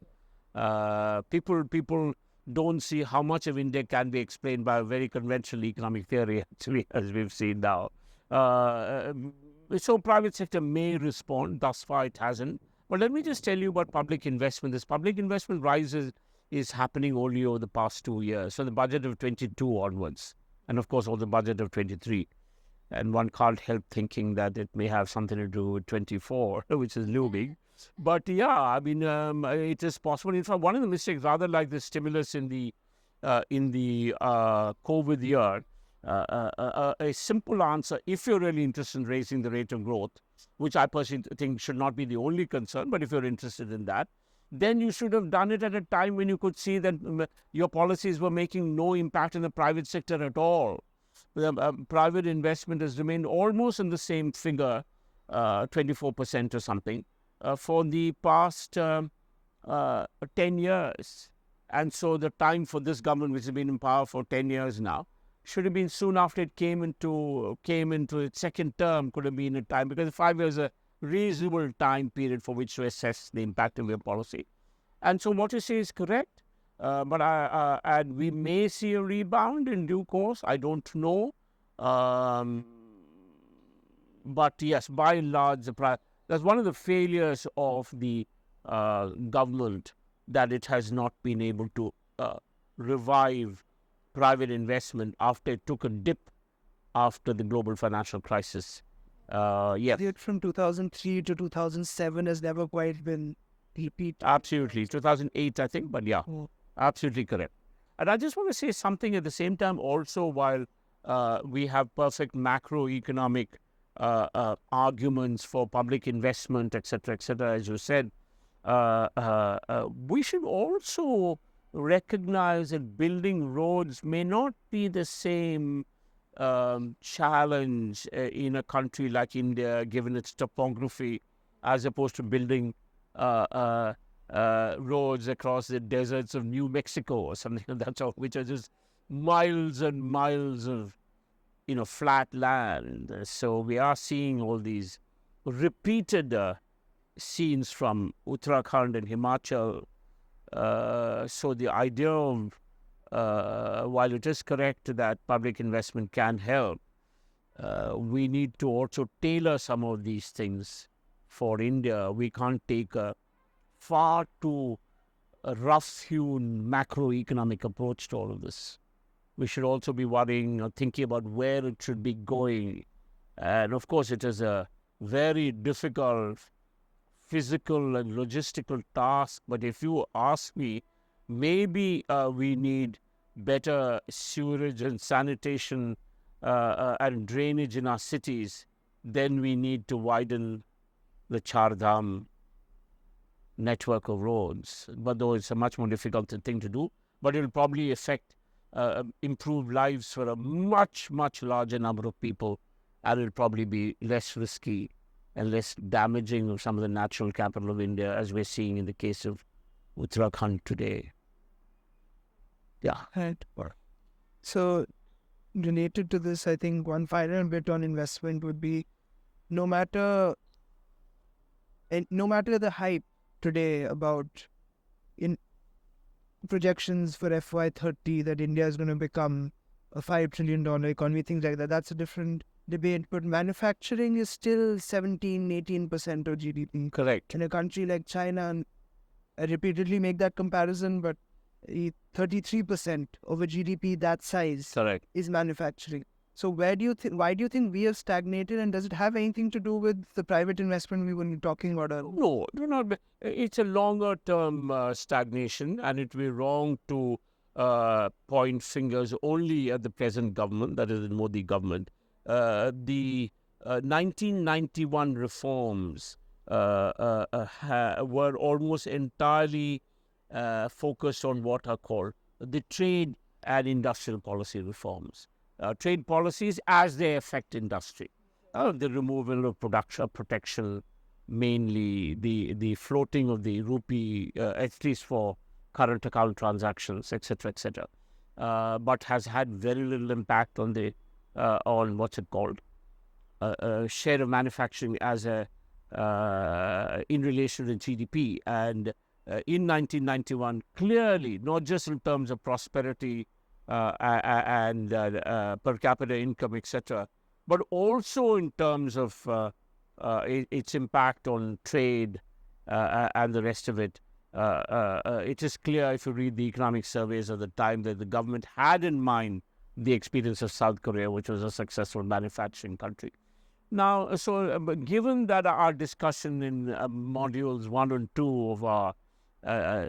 People don't see how much of India can be explained by a very conventional economic theory, actually, as we've seen now. So private sector may respond. Thus far, it hasn't. But let me just tell you about public investment. This public investment rise is happening only over the past 2 years. So the budget of 22 onwards, and of course, all the budget of 23. And one can't help thinking that it may have something to do with 24, which is looming. But yeah, I mean, it is possible. In fact, one of the mistakes, rather like the stimulus in the COVID year, a simple answer, if you're really interested in raising the rate of growth, which I personally think should not be the only concern, but if you're interested in that, then you should have done it at a time when you could see that your policies were making no impact in the private sector at all. Private investment has remained almost in the same figure, 24% or something, for the past 10 years. And so the time for this government, which has been in power for 10 years now, should have been soon after it came into its second term, could have been a time, because 5 years is a reasonable time period for which to assess the impact of your policy. And so what you say is correct. And we may see a rebound in due course. I don't know. But yes, by and large, that's one of the failures of the government, that it has not been able to revive private investment after it took a dip after the global financial crisis. The period from 2003 to 2007 has never quite been repeated. Absolutely. 2008, I think, but yeah. Absolutely correct. And I just want to say something at the same time also, while we have perfect macroeconomic arguments for public investment, etc., as you said, we should also recognize that building roads may not be the same challenge in a country like India, given its topography, as opposed to building roads across the deserts of New Mexico or something of that sort, which are just miles and miles of, flat land. So we are seeing all these repeated scenes from Uttarakhand and Himachal. So the idea of, while it is correct that public investment can help, we need to also tailor some of these things for India. We can't take a far too rough-hewn macroeconomic approach to all of this. We should also be worrying or thinking about where it should be going. And of course, it is a very difficult physical and logistical task. But if you ask me, maybe we need better sewerage and sanitation and drainage in our cities. Then we need to widen the Char Dham network of roads. But though it's a much more difficult thing to do, but it will probably improve lives for a much, much larger number of people, and it will probably be less risky and less damaging of some of the natural capital of India, as we're seeing in the case of Uttarakhand today. Yeah. Right. So, related to this, I think one final bit on investment would be, no matter the hype today about in projections for FY30 that India is going to become a $5 trillion economy, things like that, that's a different debate. But manufacturing is still 17-18% of GDP. Correct. In a country like China, and I repeatedly make that comparison, but 33% of a GDP that size Correct. is manufacturing. So why do you think we have stagnated, and does it have anything to do with the private investment we were talking about earlier? No, not. It's a longer term stagnation, and it would be wrong to point fingers only at the present government, that is the Modi government. The 1991 reforms were almost entirely focused on what are called the trade and industrial policy reforms. Trade policies as they affect industry. The removal of protection, mainly the floating of the rupee, at least for current account transactions, etc., but has had very little impact on the on what's it called, share of manufacturing as in relation to GDP. And in 1991, clearly, not just in terms of prosperity and per capita income, etc., but also in terms of its impact on trade and the rest of it. It is clear if you read the economic surveys of the time that the government had in mind the experience of South Korea, which was a successful manufacturing country. Now, so given that our discussion in modules 1 and 2 of our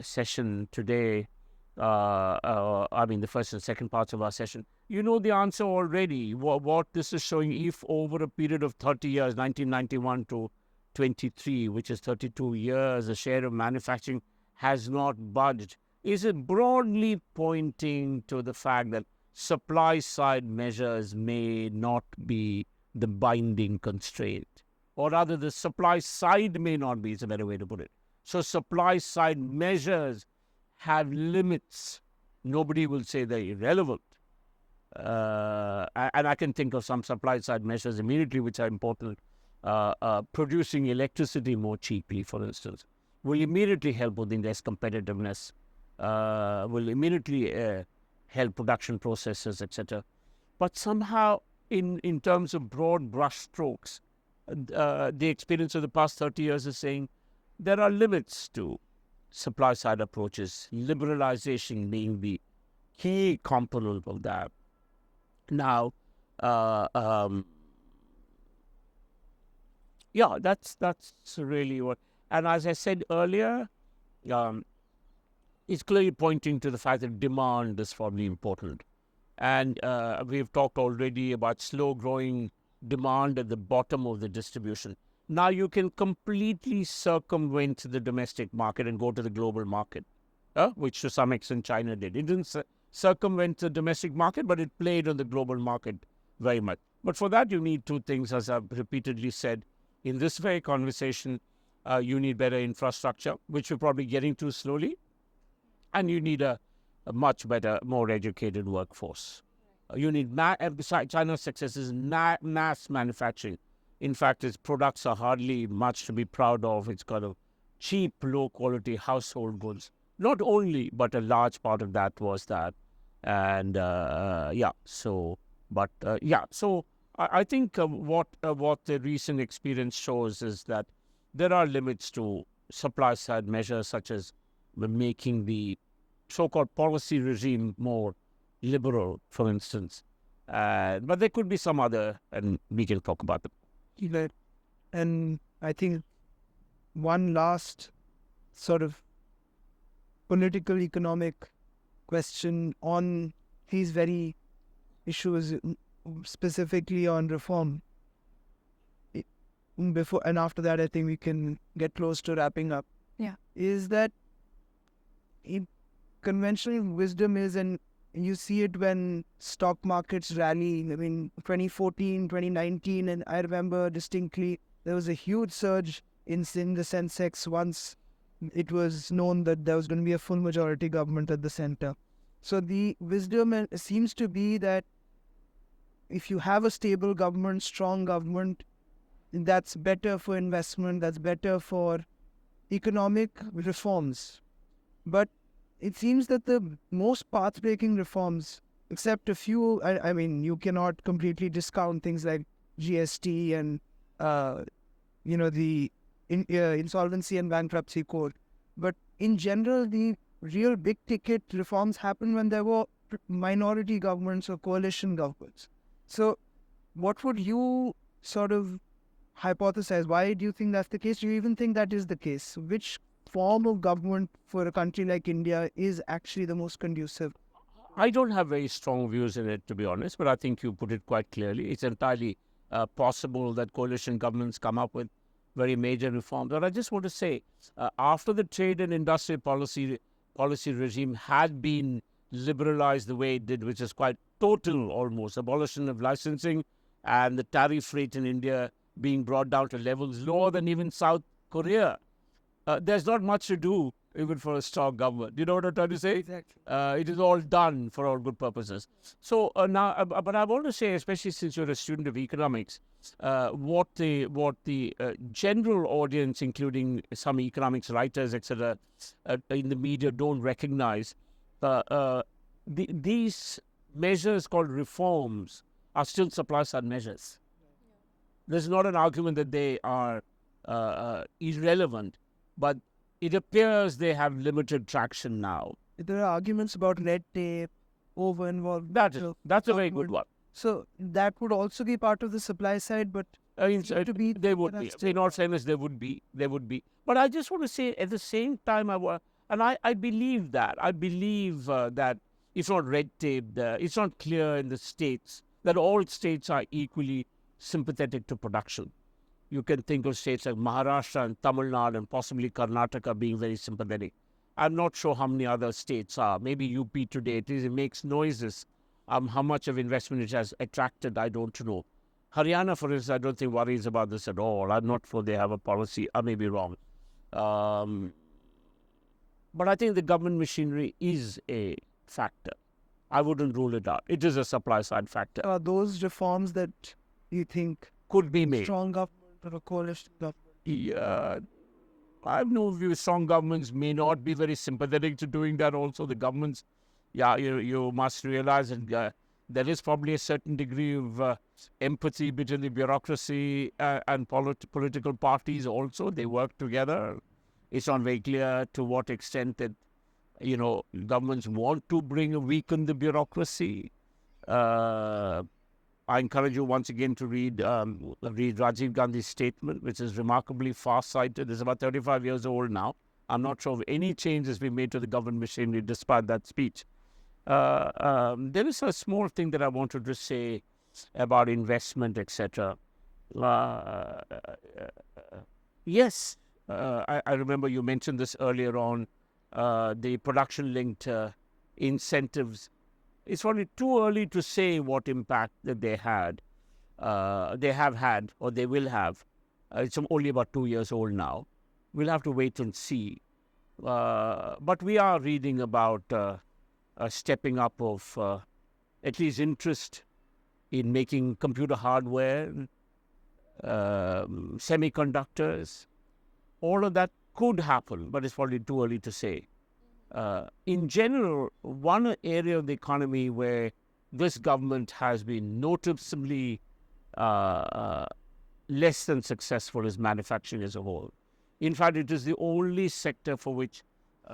session today, the first and second parts of our session, you know the answer already. What this is showing, if over a period of 30 years, 1991 to 23, which is 32 years, the share of manufacturing has not budged, is it broadly pointing to the fact that supply side measures may not be the binding constraint, or rather the supply side may not be, is a better way to put it. So supply side measures have limits. Nobody will say they're irrelevant. And I can think of some supply side measures immediately which are important. Producing electricity more cheaply, for instance, will immediately help with index competitiveness, will immediately help production processes, etc. But somehow, in terms of broad brushstrokes, the experience of the past 30 years is saying there are limits to supply side approaches, liberalization being the key component of that. Now, yeah, that's really what. And as I said earlier, it's clearly pointing to the fact that demand is probably important. And we've talked already about slow growing demand at the bottom of the distribution. Now you can completely circumvent the domestic market and go to the global market, which to some extent China did. It didn't circumvent the domestic market, but it played on the global market very much. But for that, you need two things, as I've repeatedly said. In this very conversation, you need better infrastructure, which we're probably getting to slowly. And you need a much better, more educated workforce. You need, China's success is mass manufacturing. In fact, its products are hardly much to be proud of. It's got a cheap, low-quality household goods. Not only, but a large part of that was that. And so I think what the recent experience shows is that there are limits to supply-side measures, such as making the so-called policy regime more liberal, for instance. But there could be some other, and we can talk about them. And I think one last sort of political economic question on these very issues, specifically on reform. Before and after that, I think we can get close to wrapping up. Yeah. Is that conventional wisdom is, and you see it when stock markets rally. I mean, 2014, 2019, and I remember distinctly there was a huge surge in the Sensex once it was known that there was going to be a full majority government at the center. So the wisdom seems to be that if you have a stable government, strong government, that's better for investment, that's better for economic reforms. But it seems that the most path-breaking reforms, except a few, I mean, you cannot completely discount things like GST and, the insolvency and bankruptcy code. But in general, the real big-ticket reforms happened when there were minority governments or coalition governments. So what would you sort of hypothesize? Why do you think that's the case? Do you even think that is the case? Which form of government for a country like India is actually the most conducive? I don't have very strong views in it, to be honest, but I think you put it quite clearly. It's entirely possible that coalition governments come up with very major reforms. But I just want to say, after the trade and industry policy regime had been liberalized the way it did, which is quite total almost, abolition of licensing and the tariff rate in India being brought down to levels lower than even South Korea, there's not much to do even for a strong government. You know what I'm trying to say? Exactly. It is all done for all good purposes. So but I want to say, especially since you're a student of economics, what the general audience, including some economics writers, etc., in the media don't recognize, these measures called reforms are still supply side measures. There's not an argument that they are irrelevant, but it appears they have limited traction now. There are arguments about red tape, over-involved. That's a very good one. So that would also be part of the supply side, but They would be. perhaps- In all fairness, they would be. But I just want to say, at the same time, I believe that. I believe that it's not red tape. It's not clear in the states that all states are equally sympathetic to production. You can think of states like Maharashtra and Tamil Nadu and possibly Karnataka being very sympathetic. I'm not sure how many other states are. Maybe UP today. It makes noises. How much of investment it has attracted, I don't know. Haryana, for instance, I don't think worries about this at all. I'm not sure they have a policy. I may be wrong. But I think the government machinery is a factor. I wouldn't rule it out. It is a supply side factor. Are those reforms that you think Could be made. strong government or a coalition government? Yeah, I have no view. Strong governments may not be very sympathetic to doing that. Also, the governments, you must realize that there is probably a certain degree of empathy between the bureaucracy and political parties. Also, they work together. It's not very clear to what extent that governments want to weaken the bureaucracy. I encourage you once again to read Rajiv Gandhi's statement, which is remarkably far-sighted. It's about 35 years old now. I'm not sure if any change has been made to the government machinery despite that speech. There is a small thing that I wanted to say about investment, etc. Yes, I remember you mentioned this earlier on, the production-linked incentives. It's probably too early to say what impact that they have had, or they will have. It's only about 2 years old now. We'll have to wait and see. But we are reading about a stepping up of at least interest in making computer hardware, semiconductors. All of that could happen, but it's probably too early to say. In general, one area of the economy where this government has been noticeably less than successful is manufacturing as a whole. In fact, it is the only sector for which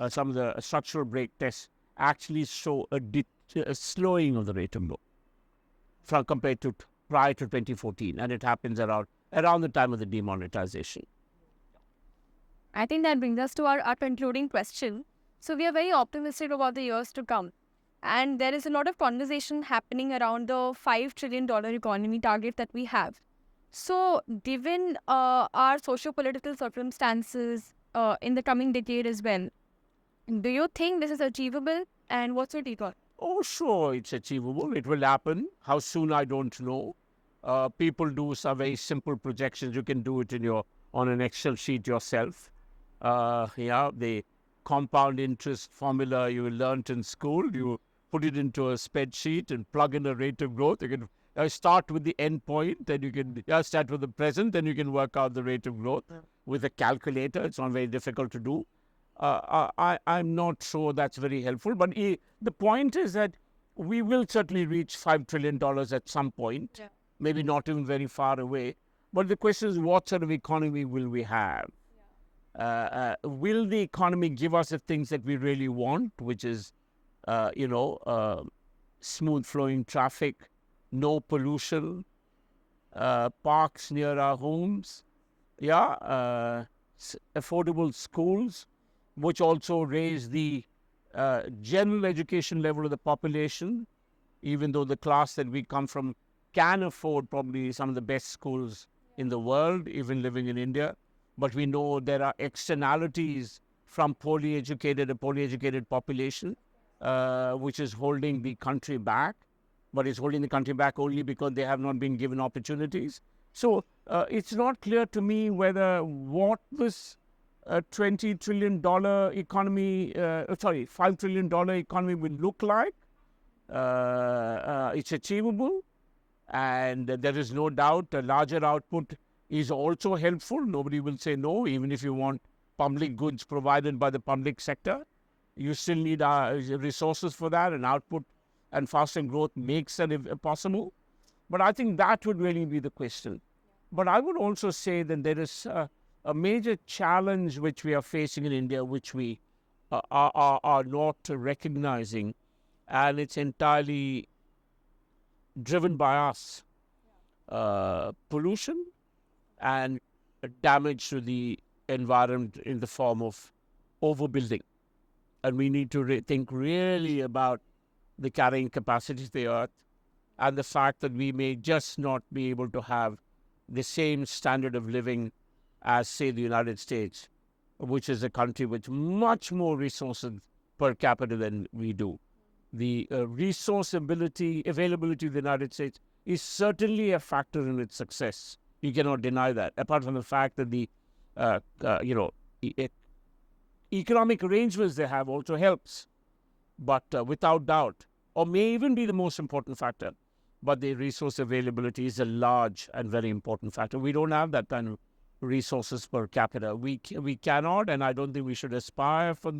some of the structural break tests actually show a slowing of the rate of growth compared to prior to 2014, and it happens around the time of the demonetization. I think that brings us to our concluding question. So we are very optimistic about the years to come. And there is a lot of conversation happening around the $5 trillion economy target that we have. So given our socio-political circumstances in the coming decade as well, do you think this is achievable? And what's your take on? Oh, sure, it's achievable. It will happen. How soon, I don't know. People do some very simple projections. You can do it on an Excel sheet yourself. The compound interest formula you learnt in school, you put it into a spreadsheet and plug in a rate of growth. You can start with the end point, then you can start with the present, then you can work out the rate of growth with a calculator. It's not very difficult to do. I'm not sure that's very helpful, but the point is that we will certainly reach $5 trillion at some point, maybe not even very far away. But the question is, what sort of economy will we have? Will the economy give us the things that we really want, which is, smooth flowing traffic, no pollution, parks near our homes, affordable schools, which also raise the general education level of the population, even though the class that we come from can afford probably some of the best schools in the world, even living in India. But we know there are externalities from a poorly educated population, which is holding the country back. But it's holding the country back only because they have not been given opportunities. So it's not clear to me whether what this a $20 trillion economy, $5 trillion economy will look like. It's achievable, and there is no doubt a larger output is also helpful. Nobody will say no, even if you want public goods provided by the public sector. You still need resources for that, and output and faster growth makes that possible. But I think that would really be the question. But I would also say that there is a major challenge which we are facing in India, which we are not recognizing, and it's entirely driven by us. Pollution and damage to the environment in the form of overbuilding. And we need to think really about the carrying capacity of the earth and the fact that we may just not be able to have the same standard of living as, say, the United States, which is a country with much more resources per capita than we do. The resource availability of the United States is certainly a factor in its success. You cannot deny that, apart from the fact that the economic arrangements they have also helps. But without doubt, or may even be the most important factor, but the resource availability is a large and very important factor. We don't have that kind of resources per capita. We cannot, and I don't think we should aspire for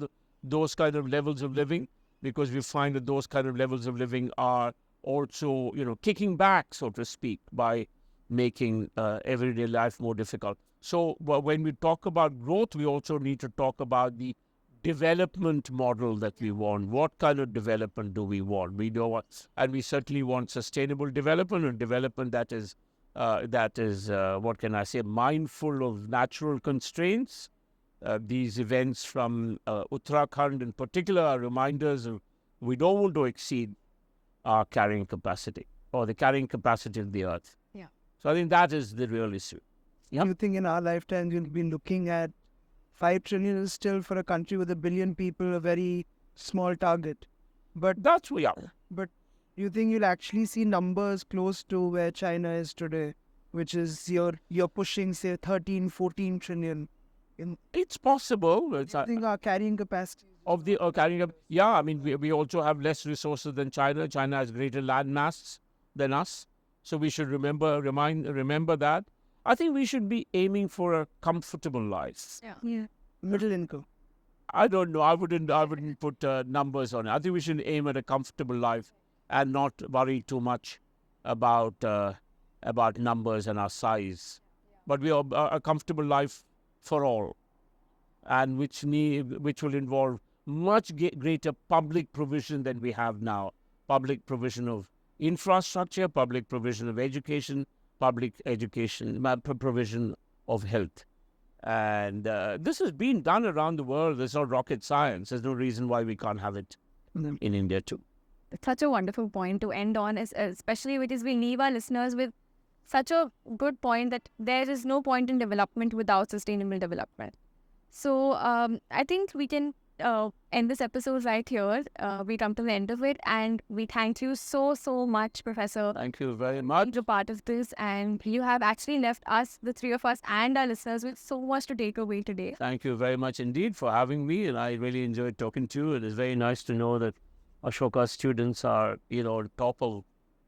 those kind of levels of living, because we find that those kind of levels of living are also, kicking back, so to speak, by making everyday life more difficult. So when we talk about growth, we also need to talk about the development model that we want. What kind of development do we want? We know what, and we certainly want sustainable development, and development that is what can I say, mindful of natural constraints. These events from Uttarakhand in particular are reminders of we don't want to exceed our carrying capacity or the carrying capacity of the earth. Yeah. So I think that is the real issue. Do you think in our lifetime we'll be looking at 5 trillion is still, for a country with 1 billion people, a very small target? But that's we are. But do you think you'll actually see numbers close to where China is today, which is you're pushing, say, 13, 14 trillion? It's possible. I think our carrying capacity of the carrying up. Yeah, I mean, we also have less resources than China. China has greater land mass than us, so we should remember that. I think we should be aiming for a comfortable life. Yeah. Middle income. I don't know. I wouldn't put numbers on it. I think we should aim at a comfortable life and not worry too much about numbers and our size. But we are a comfortable life for all, and which will involve much greater public provision than we have now. Public provision of infrastructure, public provision of education, provision of health. And this has been done around the world. It's not rocket science. There's no reason why we can't have it in India too. It's such a wonderful point to end on, especially because we leave our listeners with such a good point that there is no point in development without sustainable development. So I think we can end this episode right here. We come to the end of it, and we thank you so much, Professor. Thank you very much. You're part of this, and you have actually left us, the three of us, and our listeners with so much to take away today. Thank you very much indeed for having me, and I really enjoyed talking to you. It is very nice to know that Ashoka students are, top of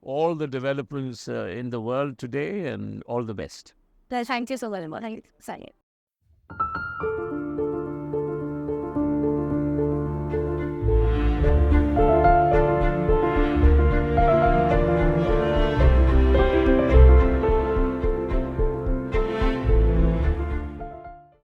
all the developments in the world today, and all the best. Thank you so very much. Thank you.